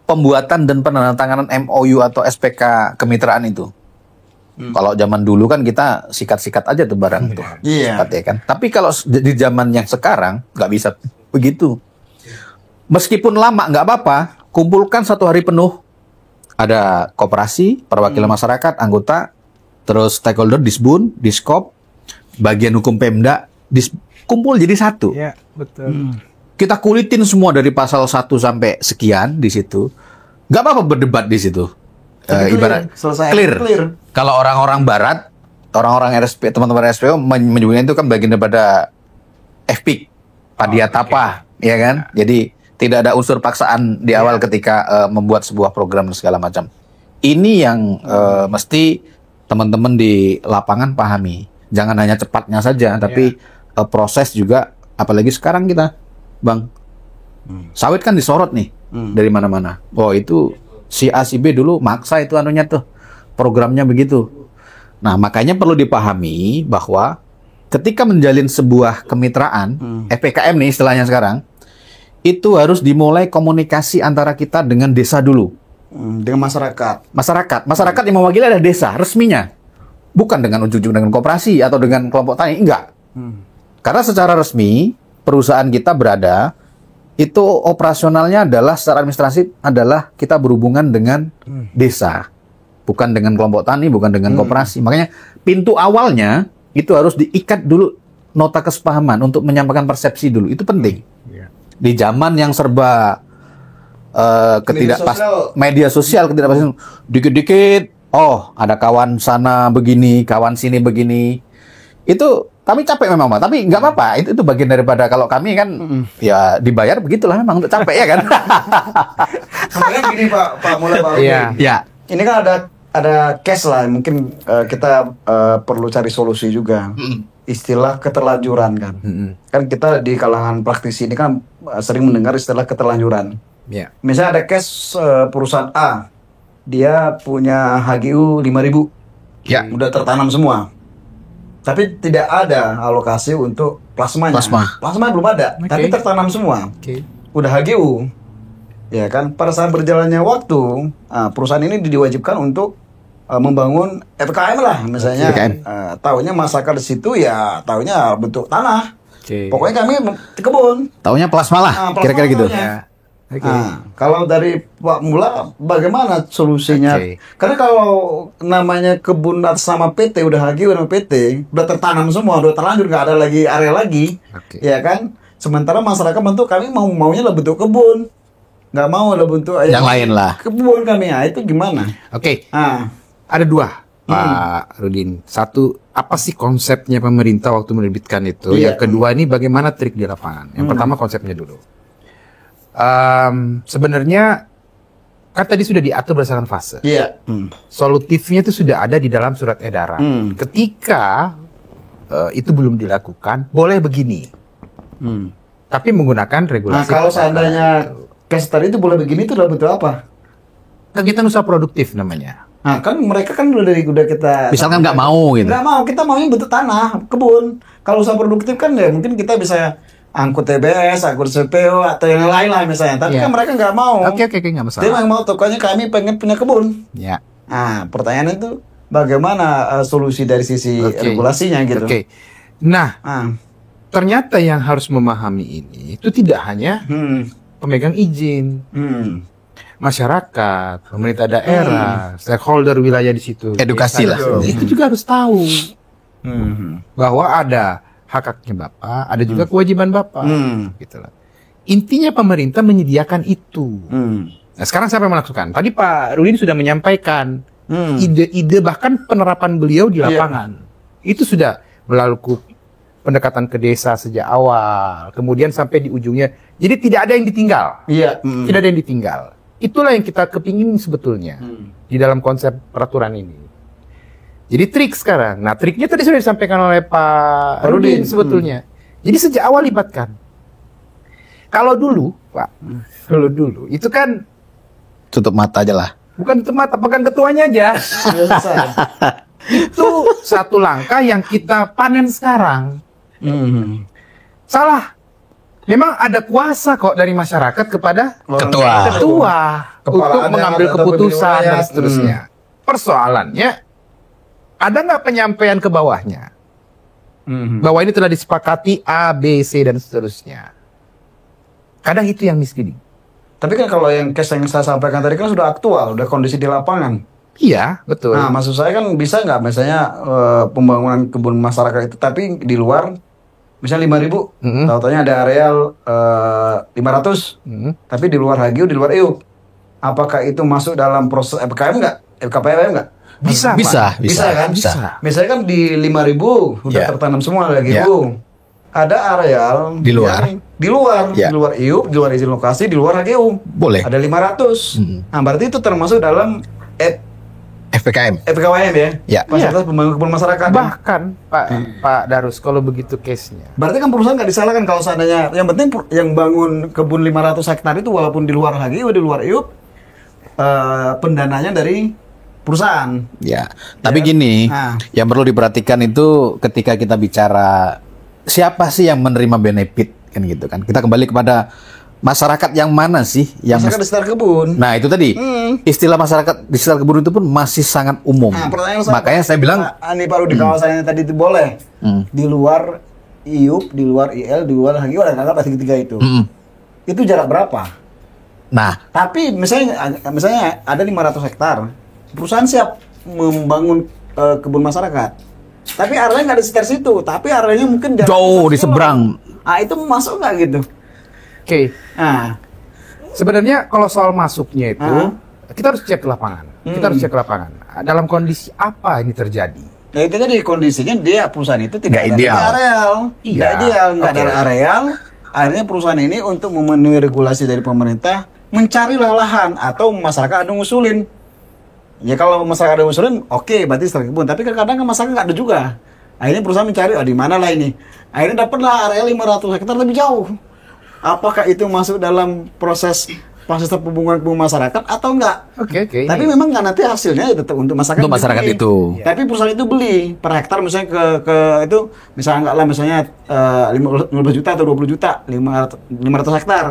pembuatan dan penandatanganan MOU atau SPK kemitraan itu. Kalau zaman dulu kan kita sikat-sikat aja tuh barang tuh. Iya. Sikat, ya kan. Tapi kalau di zaman yang sekarang nggak bisa begitu. Meskipun lama nggak apa-apa, kumpulkan 1 hari penuh. Ada koperasi, perwakilan masyarakat, anggota, terus stakeholder, Disbun, Diskop, bagian hukum Pemda, kumpul jadi satu. Iya, betul. Kita kulitin semua dari pasal 1 sampai sekian di situ. Nggak apa-apa berdebat di situ. Ibarat selesai clear. clear. Kalau orang-orang barat, orang-orang RSP, teman-teman RSPO menyebutnya itu kan bagian daripada FPIK, Padiatapa, ya kan? Jadi tidak ada unsur paksaan di awal ketika membuat sebuah program segala macam. Ini yang mesti teman-teman di lapangan pahami. Jangan hanya cepatnya saja, tapi proses juga. Apalagi sekarang kita, Bang, sawit kan disorot nih dari mana-mana. Oh itu si A si B dulu maksa itu anunya tuh, programnya begitu. Nah makanya perlu dipahami bahwa ketika menjalin sebuah kemitraan, FPKM nih istilahnya sekarang, itu harus dimulai komunikasi antara kita dengan desa dulu. Dengan masyarakat. Masyarakat yang mewakili adalah desa resminya, bukan dengan ujung-ujung dengan koperasi atau dengan kelompok tani, enggak. Karena secara resmi perusahaan kita berada itu operasionalnya adalah secara administratif adalah kita berhubungan dengan desa, bukan dengan kelompok tani, bukan dengan koperasi. Makanya pintu awalnya itu harus diikat dulu nota kesepahaman untuk menyampaikan persepsi dulu, itu penting. Di zaman yang serba media sosial ketidakpastian, dikit-dikit, oh ada kawan sana begini, kawan sini begini, itu Kami capek memang, Pak. Tapi nggak apa-apa. Itu bagian daripada kalau kami kan ya dibayar begitulah memang untuk capek ya kan. Sebenarnya gini Pak Mulai Pak Iya. Rudi. Ya. Ini kan ada case lah, mungkin kita perlu cari solusi juga. Istilah keterlanjuran kan. Kan kita di kalangan praktisi ini kan sering mendengar istilah keterlanjuran. Ya. Misalnya ada case perusahaan A, dia punya HGU 5.000, Ya. udah tertanam semua. Tapi tidak ada alokasi untuk plasmanya. Plasma belum ada, Oke. tapi tertanam semua. Oke. Udah HGU. Ya kan, pada saat berjalannya waktu, perusahaan ini diwajibkan untuk membangun FKM lah, misalnya. FKM. Taunya masyarakat di situ ya, taunya bentuk tanah. Oke. Pokoknya kami di kebun. Taunya plasma lah, Plasma kira-kira gitu. taunya. Oke. Kalau dari Pak Mula, bagaimana solusinya? Oke. Karena kalau namanya kebun atas nama PT, udah HGU nama PT, udah tertanam semua, udah terlanjur, nggak ada lagi area lagi, Oke. ya kan? Sementara masyarakat bentuk kami maunya lah bentuk kebun, nggak mau lah bentuk Yang lain lah. kebun kami, itu gimana? Oke. Ah, Ada dua, Pak Rudin. Satu, apa sih konsepnya pemerintah waktu menerbitkan itu? Iya. Yang kedua ini bagaimana trik di lapangan? Yang pertama konsepnya dulu. Sebenarnya kan tadi sudah diatur berdasarkan fase. iya. Solutifnya itu sudah ada di dalam surat edaran. Ketika itu belum dilakukan, boleh begini. Tapi menggunakan Nah, regulasi. kalau kebijakan. seandainya case tadi itu boleh begini, itu dalam bentuk apa? Kegiatan usaha produktif namanya. Nah, kan mereka kan udah kita Misalkan nggak mau gitu. nggak mau, kita maunya bentuk tanah, kebun. Kalau usaha produktif kan ya mungkin kita bisa angkut TBS, angkut CPO atau yang lain lah misalnya. Tapi Iya. kan mereka nggak mau. Oke, nggak Dia masalah. memang mau tokonya kami pengen punya kebun. Ya. Nah, pertanyaannya itu bagaimana solusi dari sisi Oke. regulasinya gitu. Oke. Nah, Ah, ternyata yang harus memahami ini itu tidak hanya pemegang izin, masyarakat, pemerintah daerah, stakeholder wilayah di situ. Edukasi lah. Itu juga harus tahu bahwa ada hak-haknya Bapak, ada juga kewajiban Bapak. Gitu lah. Intinya pemerintah menyediakan itu. Nah, sekarang siapa yang melakukan? Tadi Pak Rudin sudah menyampaikan ide-ide bahkan penerapan beliau di lapangan. Itu sudah melalui pendekatan ke desa sejak awal, kemudian sampai di ujungnya. Jadi tidak ada yang ditinggal. Iya. Tidak ada yang ditinggal. Itulah yang kita kepingin sebetulnya di dalam konsep peraturan ini. Jadi trik sekarang. Nah, triknya tadi sudah disampaikan oleh Pak Rudin sebetulnya. Jadi sejak awal libatkan. Kalau dulu, Pak, kalau dulu itu kan Tutup mata aja lah. bukan tempat pegang ketuanya aja. Itu satu langkah yang kita panen sekarang. Salah. Memang ada kuasa kok dari masyarakat kepada Ketua. untuk Kepalaannya mengambil ataupun keputusan di dan wilayah. seterusnya. Persoalannya ada nggak penyampaian ke bawahnya bahwa ini telah disepakati A, B, C dan seterusnya. Kadang itu yang misleading. Tapi kan kalau yang case yang saya sampaikan tadi kan sudah aktual, udah kondisi di lapangan. Iya, betul. Nah, maksud saya kan bisa nggak misalnya pembangunan kebun masyarakat itu tapi di luar misalnya 5.000, tahu-taunya ada areal 500, tapi di luar HGU, di luar EU. Apakah itu masuk dalam proses FKM nggak? FKPM nggak? Bisa, Bisa, Pak. Bisa kan? Bisa. Misalnya kan di 5.000 udah Ya. tertanam semua lagi Ya. Ada areal Di luar. yang di luar, Ya. di luar EU, di luar izin lokasi, di luar HGU. Boleh. Ada 500. Nah, berarti itu termasuk dalam FPKM. FKWM ya? Ya. Fasilitas pembangunan kebun masyarakat. Bahkan Pak Darus kalau begitu case-nya. Berarti kan perusahaan nggak disalahkan kalau seandainya yang penting yang bangun kebun 500 hektar itu walaupun di luar HGU, di luar EU, pendananya dari perusahaan. Ya, tapi Ya. gini, Nah. yang perlu diperhatikan itu ketika kita bicara siapa sih yang menerima benefit kan gitu kan. Kita kembali kepada masyarakat yang mana sih yang Masyarakat di sekitar kebun. Nah, itu tadi. Istilah masyarakat di sekitar kebun itu pun masih sangat umum. Nah, pertanyaan Makanya saya bilang Pak, Pak Rudi kawasannya tadi itu boleh. Di luar IUP, di luar IL, di luar HGU ada kata tiga itu. Itu jarak berapa? nah, Tapi misalnya ada 500 hektar. Perusahaan siap membangun kebun masyarakat. Tapi areanya nggak di sekitar situ, tapi areanya mungkin jauh di seberang. Ah, itu masuk nggak gitu? Oke. Ah, Sebenarnya kalau soal masuknya itu Ah. kita harus cek ke lapangan. Kita harus cek ke lapangan. Dalam kondisi apa ini terjadi? Ya itu tadi kondisinya dia perusahaan itu tidak Nggak ada ideal. areal, Iya. nggak ideal, nggak Oke. ada areal. Akhirnya perusahaan ini untuk memenuhi regulasi dari pemerintah mencarilah lahan atau masyarakat ada ngusulin. Ya kalau masyarakat ada ngusulin, oke, berarti setelah kebun. Tapi kadang-kadang kan masyarakat nggak ada juga. Akhirnya perusahaan mencari, di mana lah ini. Akhirnya dapatlah area 500 hektar lebih jauh. Apakah itu masuk dalam proses terhubungan masyarakat atau enggak? Oke. Tapi memang nggak nanti hasilnya tetap untuk masyarakat. Untuk masyarakat dibeli. itu. Tapi perusahaan itu beli per hektar misalnya ke itu misalnya enggak lah misalnya 15 juta atau 20 juta 500 hektar.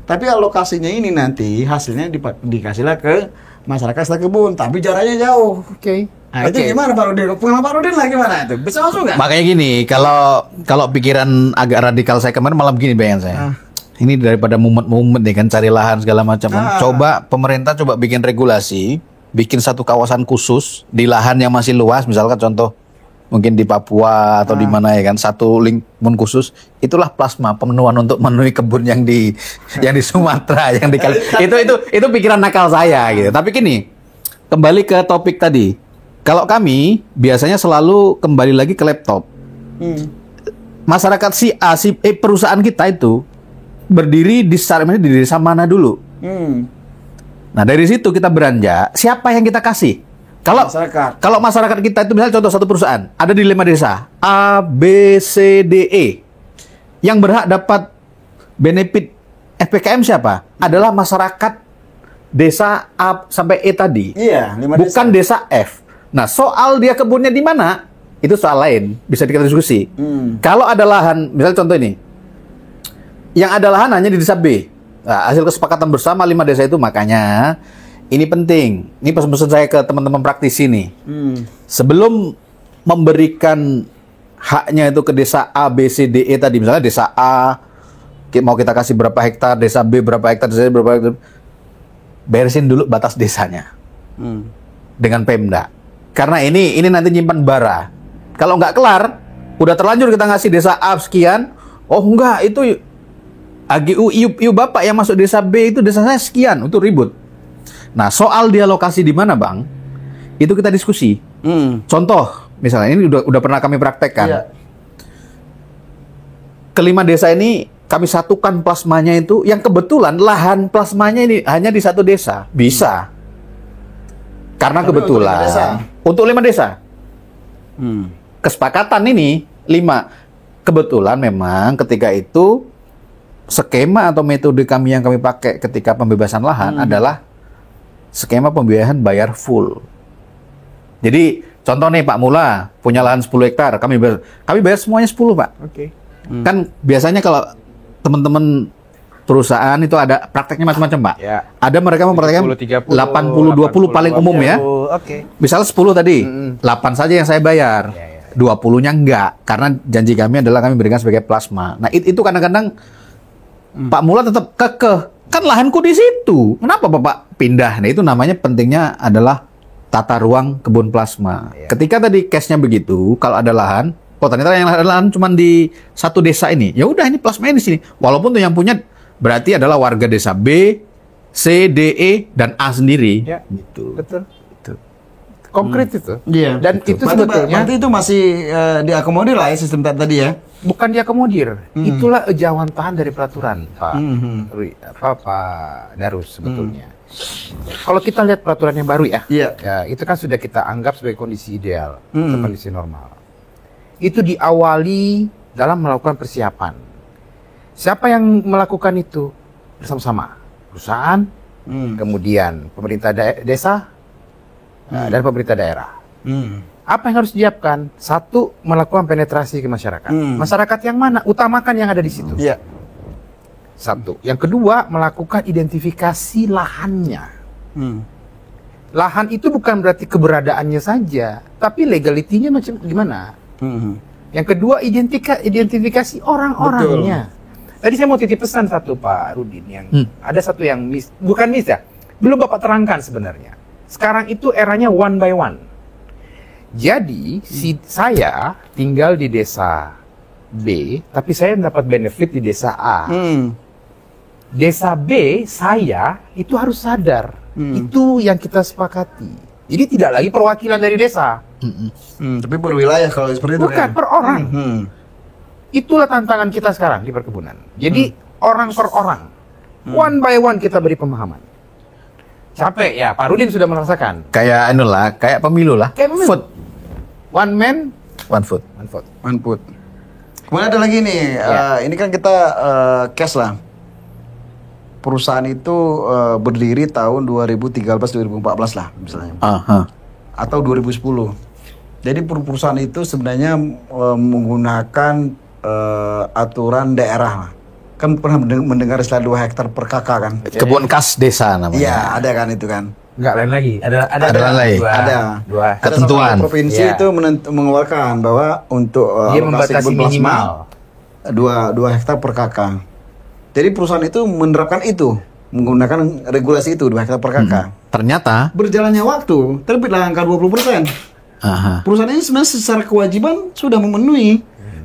Tapi alokasinya ini nanti hasilnya dikasihlah ke masyarakat setelah kebun, tapi jaraknya jauh. Oke. Nah, itu gimana Pak Rudin? Pengalaman Pak Rudin lah gimana itu? Bisa masuk nggak? Makanya gini, kalau pikiran agak radikal saya kemarin malam begini bayangan saya. Ini daripada mumet-mumet nih kan cari lahan segala macam. Coba pemerintah bikin regulasi, bikin satu kawasan khusus di lahan yang masih luas, misalkan contoh mungkin di Papua atau di mana ya kan, satu lingkungan khusus. Itulah plasma pemenuhan untuk memenuhi kebun yang di Sumatera, yang di itu pikiran nakal saya gitu. Tapi gini, kembali ke topik tadi. Kalau kami biasanya selalu kembali lagi ke laptop. Masyarakat si A, perusahaan kita itu berdiri di desa mana dulu. Nah dari situ kita beranjak, siapa yang kita kasih? Kalau masyarakat kita itu misalnya contoh satu perusahaan, ada di 5 desa, A, B, C, D, E. Yang berhak dapat benefit FPKM siapa? Adalah masyarakat desa A sampai E tadi. Iya, 5 bukan desa F. Nah, soal dia kebunnya di mana, itu soal lain, bisa kita diskusi. Kalau ada lahan, misalnya contoh ini, yang ada lahan hanya di desa B. Nah, hasil kesepakatan bersama 5 desa itu, makanya ini penting. Ini pesan-pesan saya ke teman-teman praktisi nih. Sebelum memberikan haknya itu ke desa A, B, C, D, E tadi, misalnya desa A mau kita kasih berapa hektar, desa B berapa hektar, desa C berapa hektar, beresin dulu batas desanya dengan Pemda. Karena ini nanti nyimpan bara. Kalau nggak kelar, udah terlanjur kita ngasih desa A sekian, oh enggak, itu AGU IU Bapak yang masuk desa B itu desa saya sekian, itu ribut. Nah, soal dialokasi di mana, Bang? Itu kita diskusi. Contoh, misalnya ini udah pernah kami praktekkan. Iya. Kelima desa ini kami satukan plasmanya itu, yang kebetulan lahan plasmanya ini hanya di satu desa. Bisa. Karena Tapi kebetulan untuk 5 desa. Kesepakatan ini 5. Kebetulan memang ketika itu skema atau metode kami yang kami pakai ketika pembebasan lahan adalah skema pembiayaan bayar full. Jadi contoh nih Pak Mula punya lahan 10 hektar, kami bayar semuanya 10, Pak. Oke. Kan biasanya kalau teman-teman perusahaan itu ada prakteknya macam-macam, Pak. Ya. Ada mereka mempraktekkan 30, 80 20 paling umum ya. Oke. Misalnya 10 tadi, 8 saja yang saya bayar. 20-nya enggak, karena janji kami adalah kami berikan sebagai plasma. Nah, itu kadang-kadang Pak Mula tetap kekeh. Kan lahanku di situ. Kenapa Bapak pindah? Nah, itu namanya pentingnya adalah tata ruang kebun plasma. Ketika tadi case-nya begitu, kalau ada lahan, ternyata yang ada lahan cuma di satu desa ini. Ya udah, ini plasmanya di sini. Walaupun tuh yang punya berarti adalah warga desa B, C, D, E, dan A sendiri. Ya. Gitu. Betul. Konkret itu. Iya. Dan itu sebetulnya berarti itu masih diakomodir lah ya sistem tadi ya. bukan diakomodir. Itulah ejawantahan dari peraturan, Pak Darus sebetulnya. Kalau kita lihat peraturan yang baru ya, itu kan sudah kita anggap sebagai kondisi ideal, atau kondisi normal. Itu diawali dalam melakukan persiapan. Siapa yang melakukan itu? Bersama-sama. Perusahaan, kemudian pemerintah desa, dan pemerintah daerah. Apa yang harus disiapkan? Satu, melakukan penetrasi ke masyarakat. Masyarakat yang mana? Utamakan yang ada di situ. Satu. Yang kedua, melakukan identifikasi lahannya. Lahan itu bukan berarti keberadaannya saja, tapi legalitinya macam gimana. Yang kedua, identifikasi orang-orangnya. Tadi saya mau titip pesan satu, Pak Rudin, yang ada satu yang bukan miss ya, belum Bapak terangkan sebenarnya. Sekarang itu eranya one by one. Jadi, saya tinggal di desa B, tapi saya dapat benefit di desa A. Desa B, saya itu harus sadar. Itu yang kita sepakati. Jadi tidak lagi perwakilan dari desa. Tapi per wilayah kalau seperti itu. Bukan, per orang. Itulah tantangan kita sekarang di perkebunan. Jadi orang per orang. One by one kita beri pemahaman. Capek ya, Pak Rudin sudah merasakan. Kayak kayak pemilu lah. Kayak pemilu. Vote, One man, one vote. one vote. Manput. Kemudian ada lagi nih, ini kan kita cash lah. Perusahaan itu berdiri tahun 2013-2014 lah misalnya. Atau 2010. Jadi perusahaan itu sebenarnya menggunakan aturan daerah lah. Kan pernah mendengar istilah 2 hektar per kakak kan? Kebun kas desa namanya. Iya, ada kan itu kan. Enggak lain lagi. Ada lain lagi. Dua. Ketentuan. Ada provinsi Iya. itu mengeluarkan bahwa untuk Dia alokasi membatasi kebun plasma, minimal 2 hektar per kakak. Jadi perusahaan itu menerapkan itu, menggunakan regulasi itu 2 hektar per kakak. Ternyata Berjalannya waktu, terbitlah angka 20%. Perusahaan ini sebenarnya secara kewajiban sudah memenuhi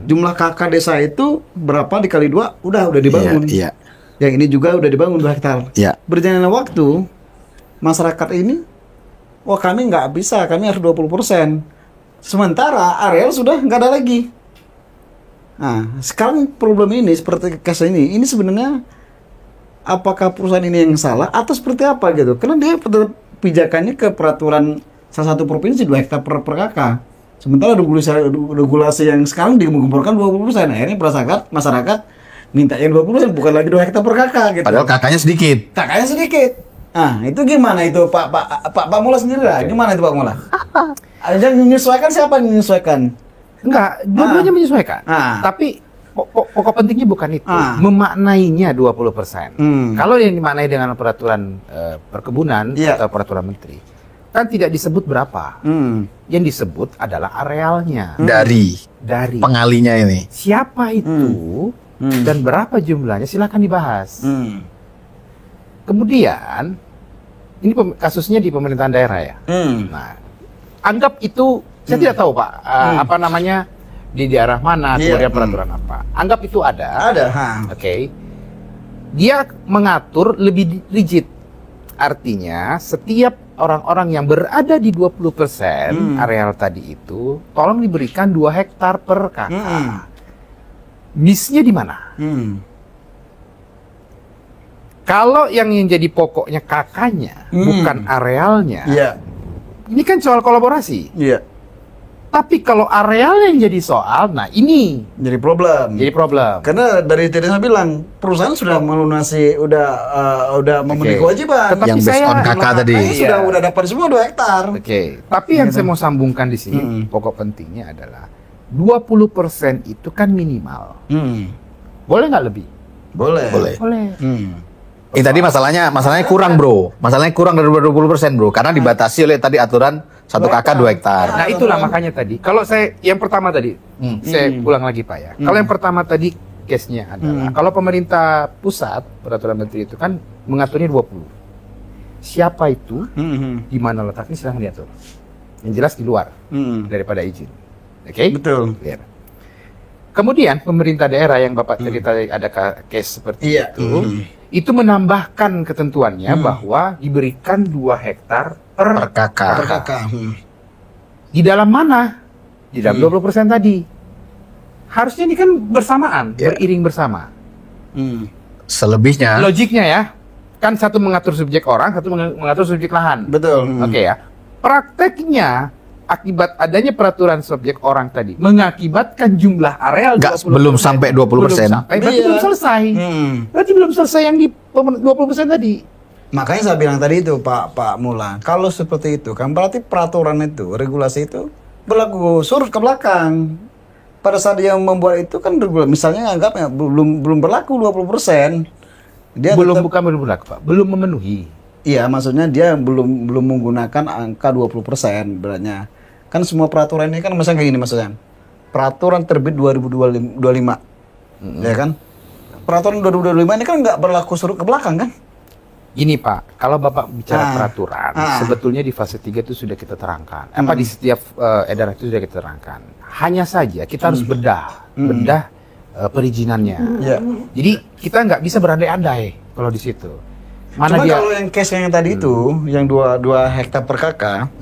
jumlah kakak desa itu berapa dikali 2 udah dibangun. Iya. Yang ini juga udah dibangun 2 hektar. Iya. Berjalannya waktu, masyarakat ini, wah kami nggak bisa, kami harus 20%. Sementara areal sudah nggak ada lagi. Nah, sekarang problem ini seperti kasus ini sebenarnya apakah perusahaan ini yang salah atau seperti apa gitu? Karena dia pijakannya ke peraturan salah satu provinsi 2 hektar per kakak. Sementara regulasi yang sekarang digempurkan 20%. Akhirnya masyarakat minta yang 20%, bukan lagi 2 hektar per kakak gitu. padahal kakaknya sedikit. Kakaknya sedikit. Nah, itu gimana itu Pak Mula sendiri lah? Gimana itu Pak Mula? Yang menyesuaikan siapa yang menyesuaikan? Enggak, dua-duanya menyesuaikan. Tapi pokok pentingnya bukan itu. Memaknainya 20%. Kalau yang dimaknai dengan peraturan perkebunan atau peraturan menteri, kan tidak disebut berapa. Yang disebut adalah arealnya. Dari Dari pengalinya ini. siapa itu dan berapa jumlahnya, silakan dibahas. Kemudian ini kasusnya di pemerintahan daerah ya. Nah, anggap itu saya tidak tahu Pak, apa namanya di daerah mana, kemudian peraturan apa. Anggap itu ada. Ada. Oke. Dia mengatur lebih rigid. Artinya setiap orang-orang yang berada di 20% areal tadi itu tolong diberikan 2 hektar per kakak. Miss-nya di mana? Kalau yang jadi pokoknya kakaknya bukan arealnya. Ini kan soal kolaborasi. Tapi kalau arealnya yang jadi soal, nah ini Jadi problem. Karena dari tadi saya bilang perusahaan sudah melunasi, udah memenuhi kewajiban. Tetapi Yang based on kakak tadi. Sudah dapat semua 2 hektar. Oke. Tapi yang saya mau sambungkan di sini, pokok pentingnya adalah 20% itu kan minimal. Boleh nggak lebih? Boleh. Boleh. Ini tadi masalahnya kurang bro. Masalahnya kurang dari 20% bro. Karena dibatasi oleh tadi aturan 1 kakak 2 hektar. Nah itulah makanya tadi. Kalau saya yang pertama tadi, saya ulang lagi Pak ya. Kalau yang pertama tadi case-nya adalah kalau pemerintah pusat peraturan menteri itu kan mengaturnya 20. Siapa itu? Di mana letaknya silahkan diatur. Yang jelas di luar daripada izin. Oke? Betul. Clear. Kemudian pemerintah daerah yang Bapak cerita ada case seperti itu menambahkan ketentuannya bahwa diberikan 2 hektar per kakak. Di dalam mana? Di dalam 20% tadi. Harusnya ini kan bersamaan, beriring bersama. Selebihnya Logiknya ya, kan satu mengatur subjek orang, satu mengatur subjek lahan. Betul. Oke ya. Prakteknya akibat adanya peraturan subjek orang tadi mengakibatkan jumlah areal belum sampai 20%. Belum sampai, berarti belum selesai. Berarti belum selesai yang di 20% tadi. Makanya saya bilang tadi itu Pak Mula, kalau seperti itu kan berarti peraturan itu, regulasi itu berlaku surut ke belakang. Pada saat dia membuat itu kan misalnya anggapnya belum berlaku 20%. Dia Bukan belum berlaku, Pak. Belum memenuhi. Iya, maksudnya dia belum menggunakan angka 20% beratnya. Kan semua peraturan ini kan misalnya kayak gini maksudnya. Peraturan terbit 2025. Ya kan? Peraturan 2025 ini kan nggak berlaku surut ke belakang kan? Gini Pak, kalau Bapak bicara peraturan, sebetulnya di fase 3 itu sudah kita terangkan. Di setiap edaran itu sudah kita terangkan. Hanya saja kita harus bedah perizinannya. Jadi kita nggak bisa berandai-andai kalau di situ. Mana Cuma dia? kalau yang case yang tadi itu, yang 2 hektar per kakak,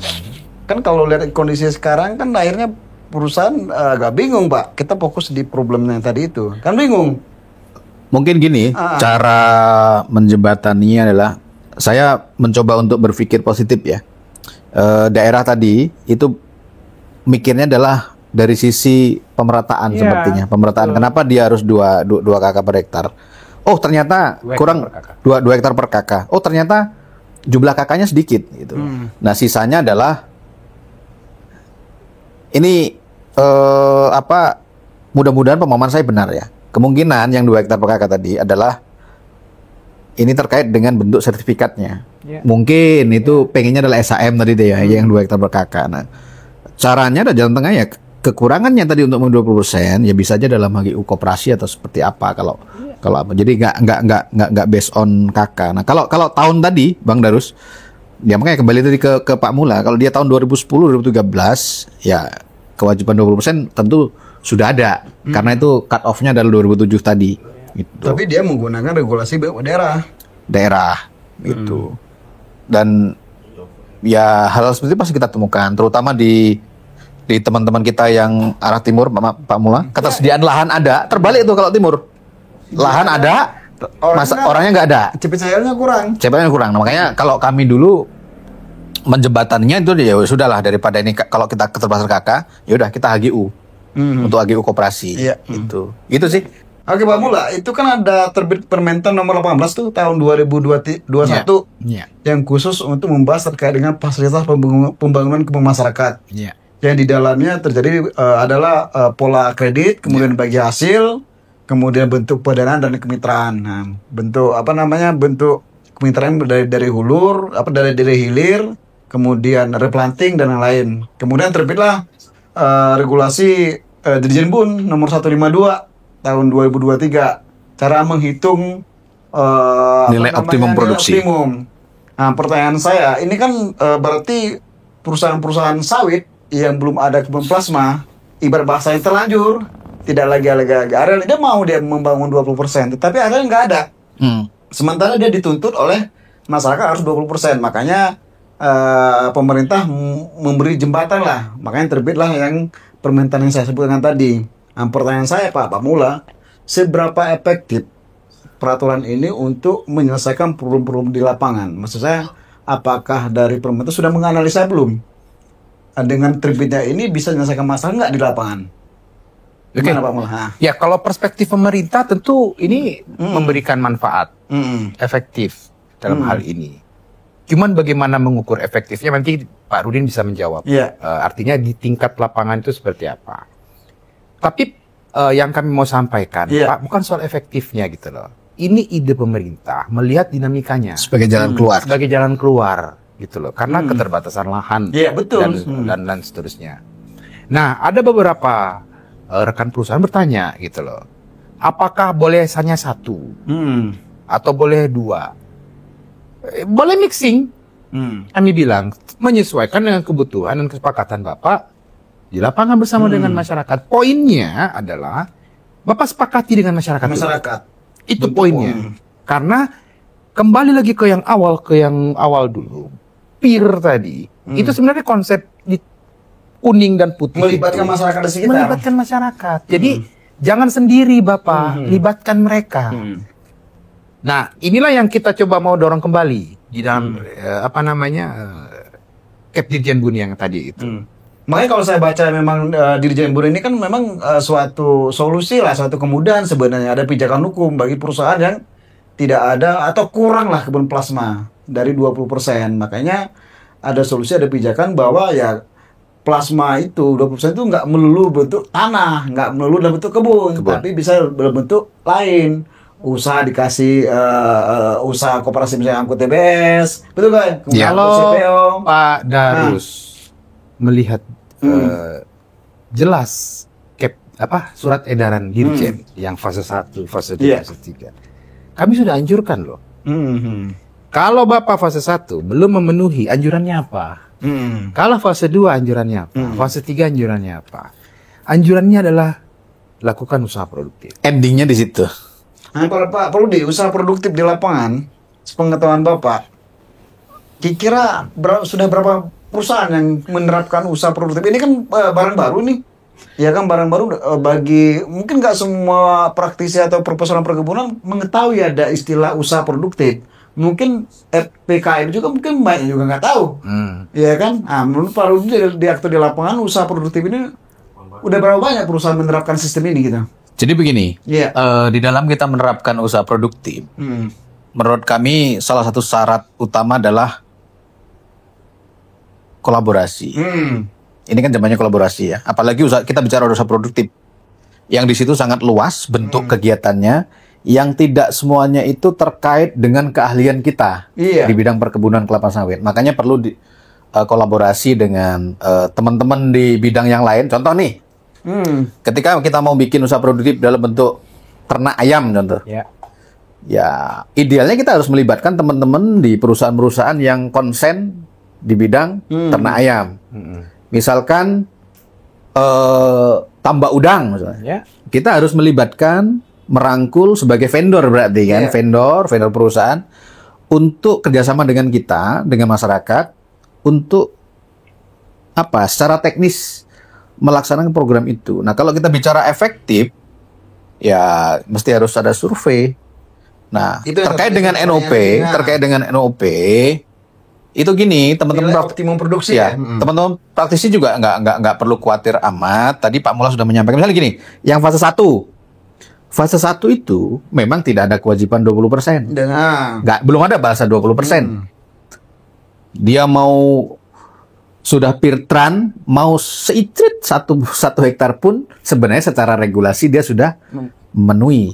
kan kalau lihat kondisi sekarang kan akhirnya perusahaan agak bingung Pak. Kita fokus di problem yang tadi itu, kan bingung. Mungkin gini, cara menjembataninya adalah saya mencoba untuk berpikir positif ya. Daerah tadi itu mikirnya adalah dari sisi pemerataan sepertinya. Pemerataan. Kenapa dia harus 2 kakak per hektar? Oh, ternyata 2 hektar kurang per kakak. 2 hektar per kakak. Oh, ternyata jumlah kakaknya sedikit gitu. Nah, sisanya adalah ini mudah-mudahan pemahaman saya benar ya. Kemungkinan yang 2 hektar per kakak tadi adalah ini terkait dengan bentuk sertifikatnya. Mungkin itu pengennya adalah SHM tadi deh ya, yang 2 hektar per kakak. Nah, caranya ada jalan tengah ya. Kekurangannya tadi untuk 20% ya bisa aja dalam HGU koperasi atau seperti apa kalau apa. Jadi nggak based on kakak. Nah, kalau tahun tadi Bang Darus, ya makanya kembali tadi ke Pak Mula. Kalau dia tahun 2010 2013 ya kewajiban 20% tentu sudah ada karena itu cut off-nya adalah 2007 tadi gitu. Tapi dia menggunakan regulasi daerah Gitu. Dan ya hal seperti itu pasti kita temukan terutama di teman-teman kita yang arah timur Pak Mula. Ketersediaan lahan ada, terbalik tuh kalau timur. Lahan ada, orangnya nggak ada. CPCL-nya kurang. CPL-nya kurang. Nah, makanya kalau kami dulu menjembataninya itu ya sudahlah daripada ini kalau kita keterbatasan kakak, ya udah kita HGU. Untuk HGU koperasi. Iya. Itu sih. Oke Pak Mula, itu kan ada terbit Permentan nomor 18 tuh tahun 2021 Iya. yang khusus untuk membahas terkait dengan fasilitas pembangunan masyarakat. Iya. Yang di dalamnya terjadi adalah pola kredit, kemudian bagi hasil, kemudian bentuk pendanaan dan kemitraan. Nah, bentuk bentuk kemitraan dari hulur, dari hilir, kemudian replanting dan lain-lain. Kemudian terbitlah regulasi Dirjen Bun nomor 152 tahun 2023 cara menghitung nilai optimum produksi. Nah, pertanyaan saya, ini kan berarti perusahaan-perusahaan sawit yang belum ada kebun plasma, ibarat bahasa yang terlanjur, tidak lagi areal, dia membangun 20%, tetapi areal nggak ada. Sementara dia dituntut oleh masyarakat harus 20%, makanya pemerintah memberi jembatan lah, makanya terbitlah yang permintaan yang saya sebutkan tadi. Nah, pertanyaan saya Pak Mula, seberapa efektif peraturan ini untuk menyelesaikan problem-problem di lapangan? Maksud saya, apakah dari pemerintah sudah menganalisa belum? Dengan terbitnya ini bisa menyelesaikan masalah nggak di lapangan? Gimana Pak Mula? Ya, kalau perspektif pemerintah tentu ini memberikan manfaat efektif dalam hal ini. Cuman bagaimana mengukur efektifnya nanti Pak Rudin bisa menjawab. Artinya di tingkat lapangan itu seperti apa. Tapi yang kami mau sampaikan, Pak, bukan soal efektifnya gitu loh. Ini ide pemerintah melihat dinamikanya Sebagai jalan keluar. Sebagai jalan keluar gitu loh. Karena keterbatasan lahan dan seterusnya. Nah, ada beberapa rekan perusahaan bertanya gitu loh. Apakah boleh hanya 1 atau boleh 2? Boleh mixing. Kami bilang menyesuaikan dengan kebutuhan dan kesepakatan Bapak di lapangan bersama dengan masyarakat. Poinnya adalah Bapak sepakati dengan masyarakat. Itu poinnya. Karena kembali lagi ke yang awal dulu. PIR tadi. Itu sebenarnya konsep di kuning dan putih. Melibatkan masyarakat di sekitar. Melibatkan masyarakat. Jadi jangan sendiri Bapak, libatkan mereka. Nah, inilah yang kita coba mau dorong kembali di dalam Kep Dirjen Bun yang tadi itu. Makanya kalau saya baca memang Dirjen Bun ini kan memang suatu solusi lah, suatu kemudahan sebenarnya. Ada pijakan hukum bagi perusahaan yang tidak ada atau kurang lah kebun plasma dari 20%. Makanya ada solusi, ada pijakan bahwa ya plasma itu 20% itu nggak melulu bentuk tanah, nggak melulu dalam bentuk kebun, tapi bisa berbentuk lain. Usaha dikasih usaha koperasi misalnya angkut TBS, betul kan? Kalau Pak Darus melihat jelas surat edaran Dirjen yang fase 1, fase 2, fase 3. Kami sudah anjurkan loh. Kalau Bapak fase 1 belum memenuhi, anjurannya apa? Kalau fase 2 anjurannya apa? Fase 3 anjurannya apa? Anjurannya adalah lakukan usaha produktif. Endingnya di situ. Nah, Pak Rudi, usaha produktif di lapangan sepengetahuan Bapak, kira-kira sudah berapa perusahaan yang menerapkan usaha produktif? Ini kan barang baru nih. Ya kan, barang baru bagi mungkin nggak semua praktisi atau profesional perkebunan mengetahui ada istilah usaha produktif. Mungkin PKN juga mungkin banyak juga nggak tahu. Ya kan? Nah, menurut Pak Rudi di aktor di lapangan usaha produktif ini udah berapa banyak perusahaan menerapkan sistem ini gitu? Jadi begini, Iya. di dalam kita menerapkan usaha produktif, menurut kami salah satu syarat utama adalah kolaborasi. Ini kan zamannya kolaborasi ya. Apalagi kita bicara usaha produktif, yang di situ sangat luas bentuk kegiatannya, yang tidak semuanya itu terkait dengan keahlian kita Iya. di bidang perkebunan kelapa sawit. Makanya perlu kolaborasi dengan teman-teman di bidang yang lain. Contoh nih. Ketika kita mau bikin usaha produktif dalam bentuk ternak ayam contoh. Ya, idealnya kita harus melibatkan teman-teman di perusahaan-perusahaan yang konsen di bidang ternak ayam. Misalkan tambak udang misalnya. Kita harus melibatkan, merangkul sebagai vendor berarti kan, vendor perusahaan untuk kerjasama dengan kita, dengan masyarakat untuk secara teknis melaksanakan program itu. Nah, kalau kita bicara efektif, ya mesti harus ada survei. Nah, Itu yang terkait tadi dengan NOP, itu gini, teman-teman nilai optimum produksi ya. teman-teman praktisi juga nggak perlu khawatir amat. Tadi Pak Mula sudah menyampaikan. Misalnya gini, yang fase 1 itu memang tidak ada kewajiban 20%. Belum ada bahasa 20%. Dia mau sudah pirtran, mau seitrit satu hektar pun sebenarnya secara regulasi dia sudah memenuhi.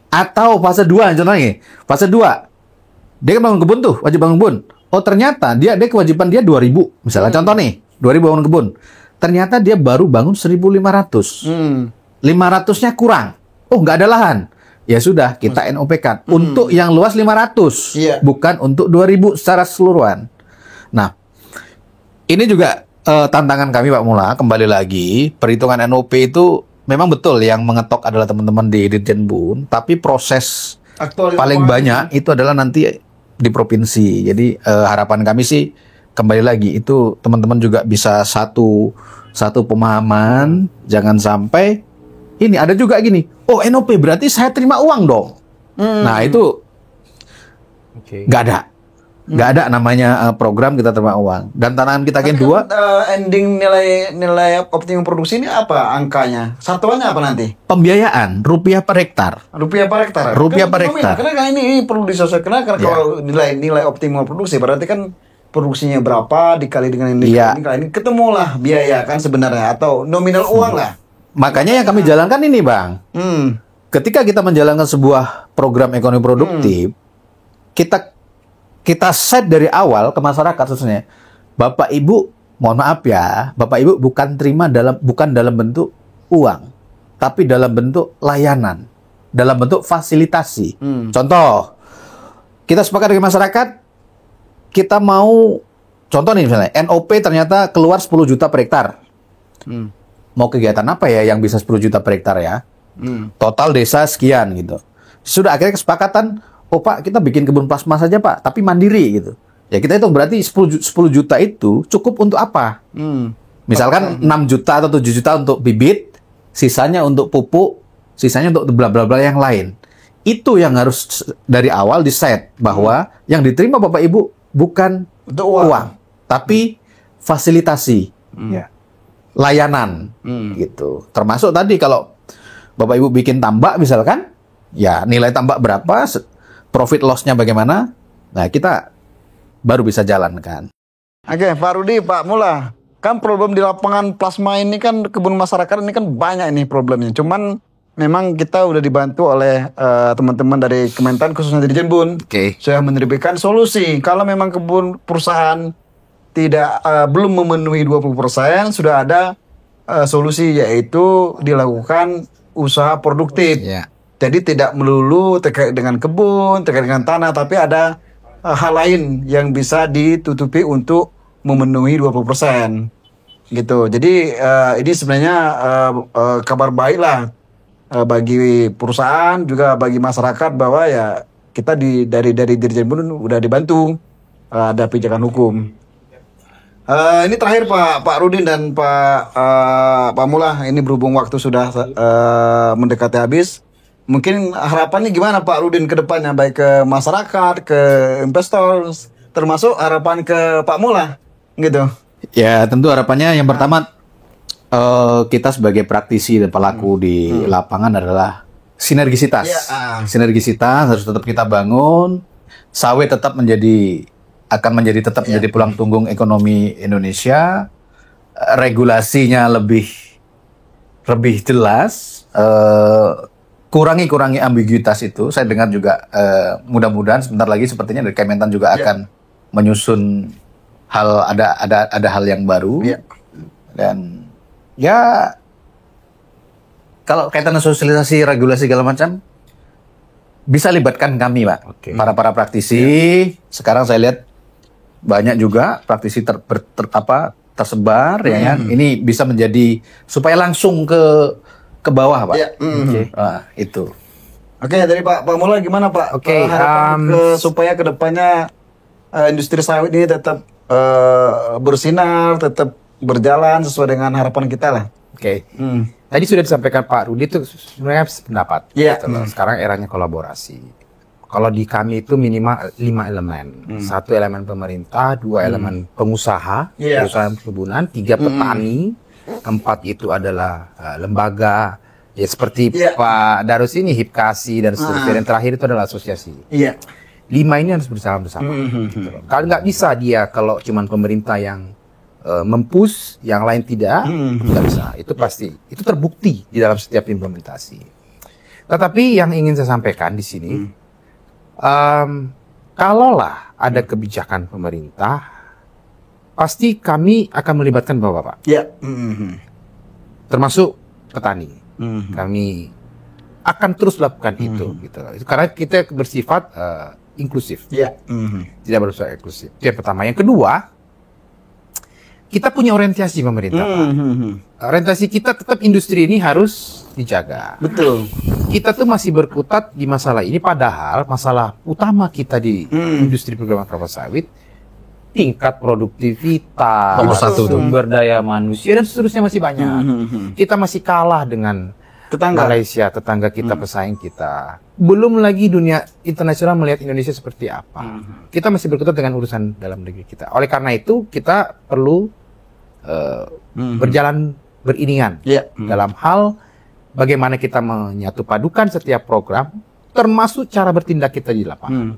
Atau fase 2 contohnya. Fase 2 dia kan bangun kebun tuh, wajib bangun kebun. Oh ternyata dia kewajiban dia 2.000. Misalnya contoh nih, 2.000 bangun kebun. Ternyata dia baru bangun 1.500. 500-nya kurang. Oh nggak ada lahan. Ya sudah, kita NOP-kan. Untuk yang luas 500. Bukan untuk 2.000 secara keseluruhan. Nah, ini juga tantangan kami Pak Mula, kembali lagi, perhitungan NOP itu memang betul yang mengetok adalah teman-teman di Dirjen Bun, tapi proses paling banyak itu adalah nanti di provinsi. Jadi harapan kami sih kembali lagi itu teman-teman juga bisa satu pemahaman, jangan sampai ini ada juga gini, oh NOP berarti saya terima uang dong. Nah itu nggak ada namanya program kita terima uang. Dan tantangan kita yang kedua, ending nilai optimum produksi ini apa angkanya? Satuannya apa nanti? Pembiayaan rupiah per hektar. Rupiah per hektar. Karena kan ini perlu disesuaikan karena kalau nilai optimum produksi berarti kan produksinya berapa dikali dengan ini ketemulah biaya kan sebenarnya atau nominal uang lah. Makanya yang kami jalankan ini Bang. Ketika kita menjalankan sebuah program ekonomi produktif, kita set dari awal ke masyarakat khususnya, Bapak Ibu, mohon maaf ya, Bapak Ibu bukan dalam bentuk uang, tapi dalam bentuk layanan, dalam bentuk fasilitasi. Contoh, kita sepakat dengan masyarakat, kita mau, contoh nih misalnya, NOP ternyata keluar 10 juta per hektar. Mau kegiatan apa ya yang bisa 10 juta per hektar ya? Total desa sekian gitu. Sudah akhirnya kesepakatan, oh Pak, kita bikin kebun plasma saja Pak, tapi mandiri gitu. Ya kita hitung berarti 10 juta itu cukup untuk apa? Misalkan 6 juta atau 7 juta untuk bibit, sisanya untuk pupuk, sisanya untuk bla bla bla yang lain. Itu yang harus dari awal di-set bahwa yang diterima Bapak Ibu bukan uang, tapi fasilitasi. Layanan gitu. Termasuk tadi kalau Bapak Ibu bikin tambak misalkan, ya nilai tambak berapa, profit loss-nya bagaimana, nah kita baru bisa jalankan. Oke, Pak Rudi, Pak Mula, kan problem di lapangan plasma ini kan kebun masyarakat ini kan banyak ini problemnya. Cuman memang kita udah dibantu oleh teman-teman dari Kementan khususnya dari Dirjen Bun. Sudah menerbitkan solusi. Kalau memang kebun perusahaan belum memenuhi 20%, sudah ada solusi yaitu dilakukan usaha produktif. Jadi tidak melulu terkait dengan kebun, terkait dengan tanah, tapi ada hal lain yang bisa ditutupi untuk memenuhi 20%. Gitu. Jadi ini sebenarnya kabar baik lah bagi perusahaan juga bagi masyarakat bahwa ya kita dari Dirjen Bun udah dibantu ada pijakan hukum. Ini terakhir Pak Rudin dan Pak Mullah, ini berhubung waktu sudah mendekati habis. Mungkin harapannya gimana Pak Rudin ke depannya, baik ke masyarakat, ke investor, termasuk harapan ke Pak Mullah gitu. Ya, tentu harapannya yang pertama kita sebagai praktisi dan pelaku di lapangan adalah sinergisitas. Sinergisitas harus tetap kita bangun. Sawit tetap akan menjadi tulang punggung ekonomi Indonesia. Regulasinya lebih jelas. Kurangi ambiguitas itu. Saya dengar juga mudah-mudahan sebentar lagi sepertinya dari Kementan juga akan menyusun ada hal yang baru. Dan ya kalau kaitan sosialisasi regulasi segala macam bisa libatkan kami, Pak. Para praktisi. Sekarang saya lihat banyak juga praktisi tersebar ya kan. Ini bisa menjadi supaya langsung ke bawah, Pak. Itu. Oke, dari Pak Mullah gimana, Pak? Harapan supaya kedepannya industri sawit ini tetap bersinar, tetap berjalan sesuai dengan harapan kita lah. Tadi sudah disampaikan Pak Rudi itu sebenarnya pendapat. Gitu loh. Sekarang eranya kolaborasi. Kalau di kami itu minimal 5 elemen. 1 elemen pemerintah, 2 elemen pengusaha, perusahaan perkebunan, 3 petani, 4 itu adalah lembaga ya seperti Pak Darus ini, Hipkasi dan seterusnya. Dan terakhir itu adalah asosiasi. 5 ini harus bersama-sama. Gitu loh. Kalau nggak bisa dia kalau cuman pemerintah yang mempush, yang lain tidak bisa. Itu pasti, itu terbukti di dalam setiap implementasi. Tetapi yang ingin saya sampaikan di sini, kalaulah ada kebijakan pemerintah, pasti kami akan melibatkan bapak-bapak, termasuk petani. Kami akan terus lakukan itu, gitu. Karena kita bersifat inklusif, tidak bersifat eksklusif. Itu yang pertama. Yang kedua, kita punya orientasi pemerintah, Pak. Orientasi kita tetap industri ini harus dijaga. Betul. Kita tuh masih berkutat di masalah ini, padahal masalah utama kita di industri program kelapa sawit, tingkat produktivitas, sumber daya manusia, dan seterusnya masih banyak. Kita masih kalah dengan Malaysia, tetangga kita, pesaing kita. Belum lagi dunia internasional melihat Indonesia seperti apa. Kita masih berkutat dengan urusan dalam negeri kita. Oleh karena itu, kita perlu berjalan beriringan dalam hal bagaimana kita menyatu padukan setiap program, termasuk cara bertindak kita di lapangan.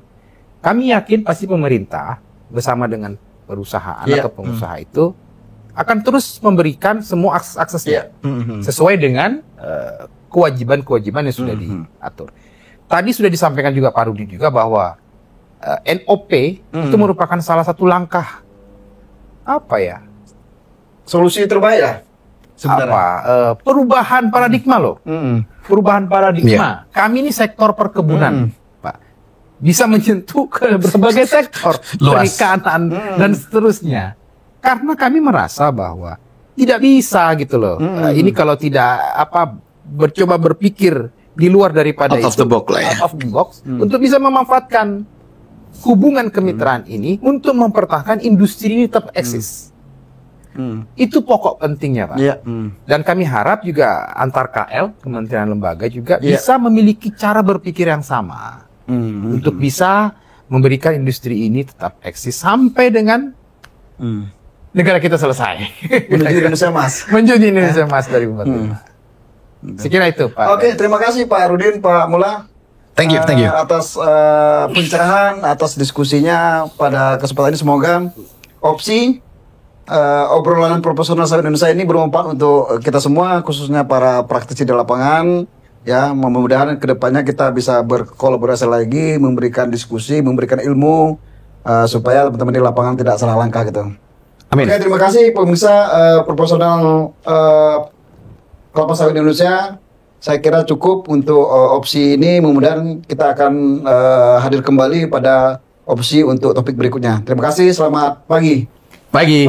Kami yakin pasti pemerintah bersama dengan perusahaan atau pengusaha itu akan terus memberikan semua aksesnya sesuai dengan kewajiban-kewajiban yang sudah diatur. Tadi sudah disampaikan juga Pak Rudi juga bahwa NOP itu merupakan salah satu langkah solusi terbaik lah sebenarnya. Perubahan paradigma loh. Perubahan paradigma. Kami ini sektor perkebunan, Pak. Bisa menyentuh ke berbagai sektor, perikanan dan seterusnya. Karena kami merasa bahwa tidak bisa gitu loh. Ini kalau tidak coba berpikir di luar daripada out of the box untuk bisa memanfaatkan hubungan kemitraan ini untuk mempertahankan industri ini tetap eksis. Itu pokok pentingnya, Pak. Dan kami harap juga antar KL, kementerian lembaga juga bisa memiliki cara berpikir yang sama untuk bisa memberikan industri ini tetap eksis sampai dengan negara kita selesai. Menuju Indonesia Mas. Menuju Indonesia Mas dari Bupati. Sekira itu, Pak. Oke, terima kasih Pak Rudin, Pak Mullah. Thank you. Atas pencerahan, atas diskusinya pada kesempatan ini. Semoga opsi obrolan profesional sawit Indonesia ini bermanfaat untuk kita semua, khususnya para praktisi di lapangan. Ya, mudah-mudahan kedepannya kita bisa berkolaborasi lagi, memberikan diskusi, memberikan ilmu, supaya teman-teman di lapangan tidak salah langkah gitu. Amin. Oke, terima kasih pemirsa profesional kelapa sawit Indonesia. Saya kira cukup untuk opsi ini. Mudah-mudahan kita akan hadir kembali pada opsi untuk topik berikutnya. Terima kasih. Selamat pagi. Pagi.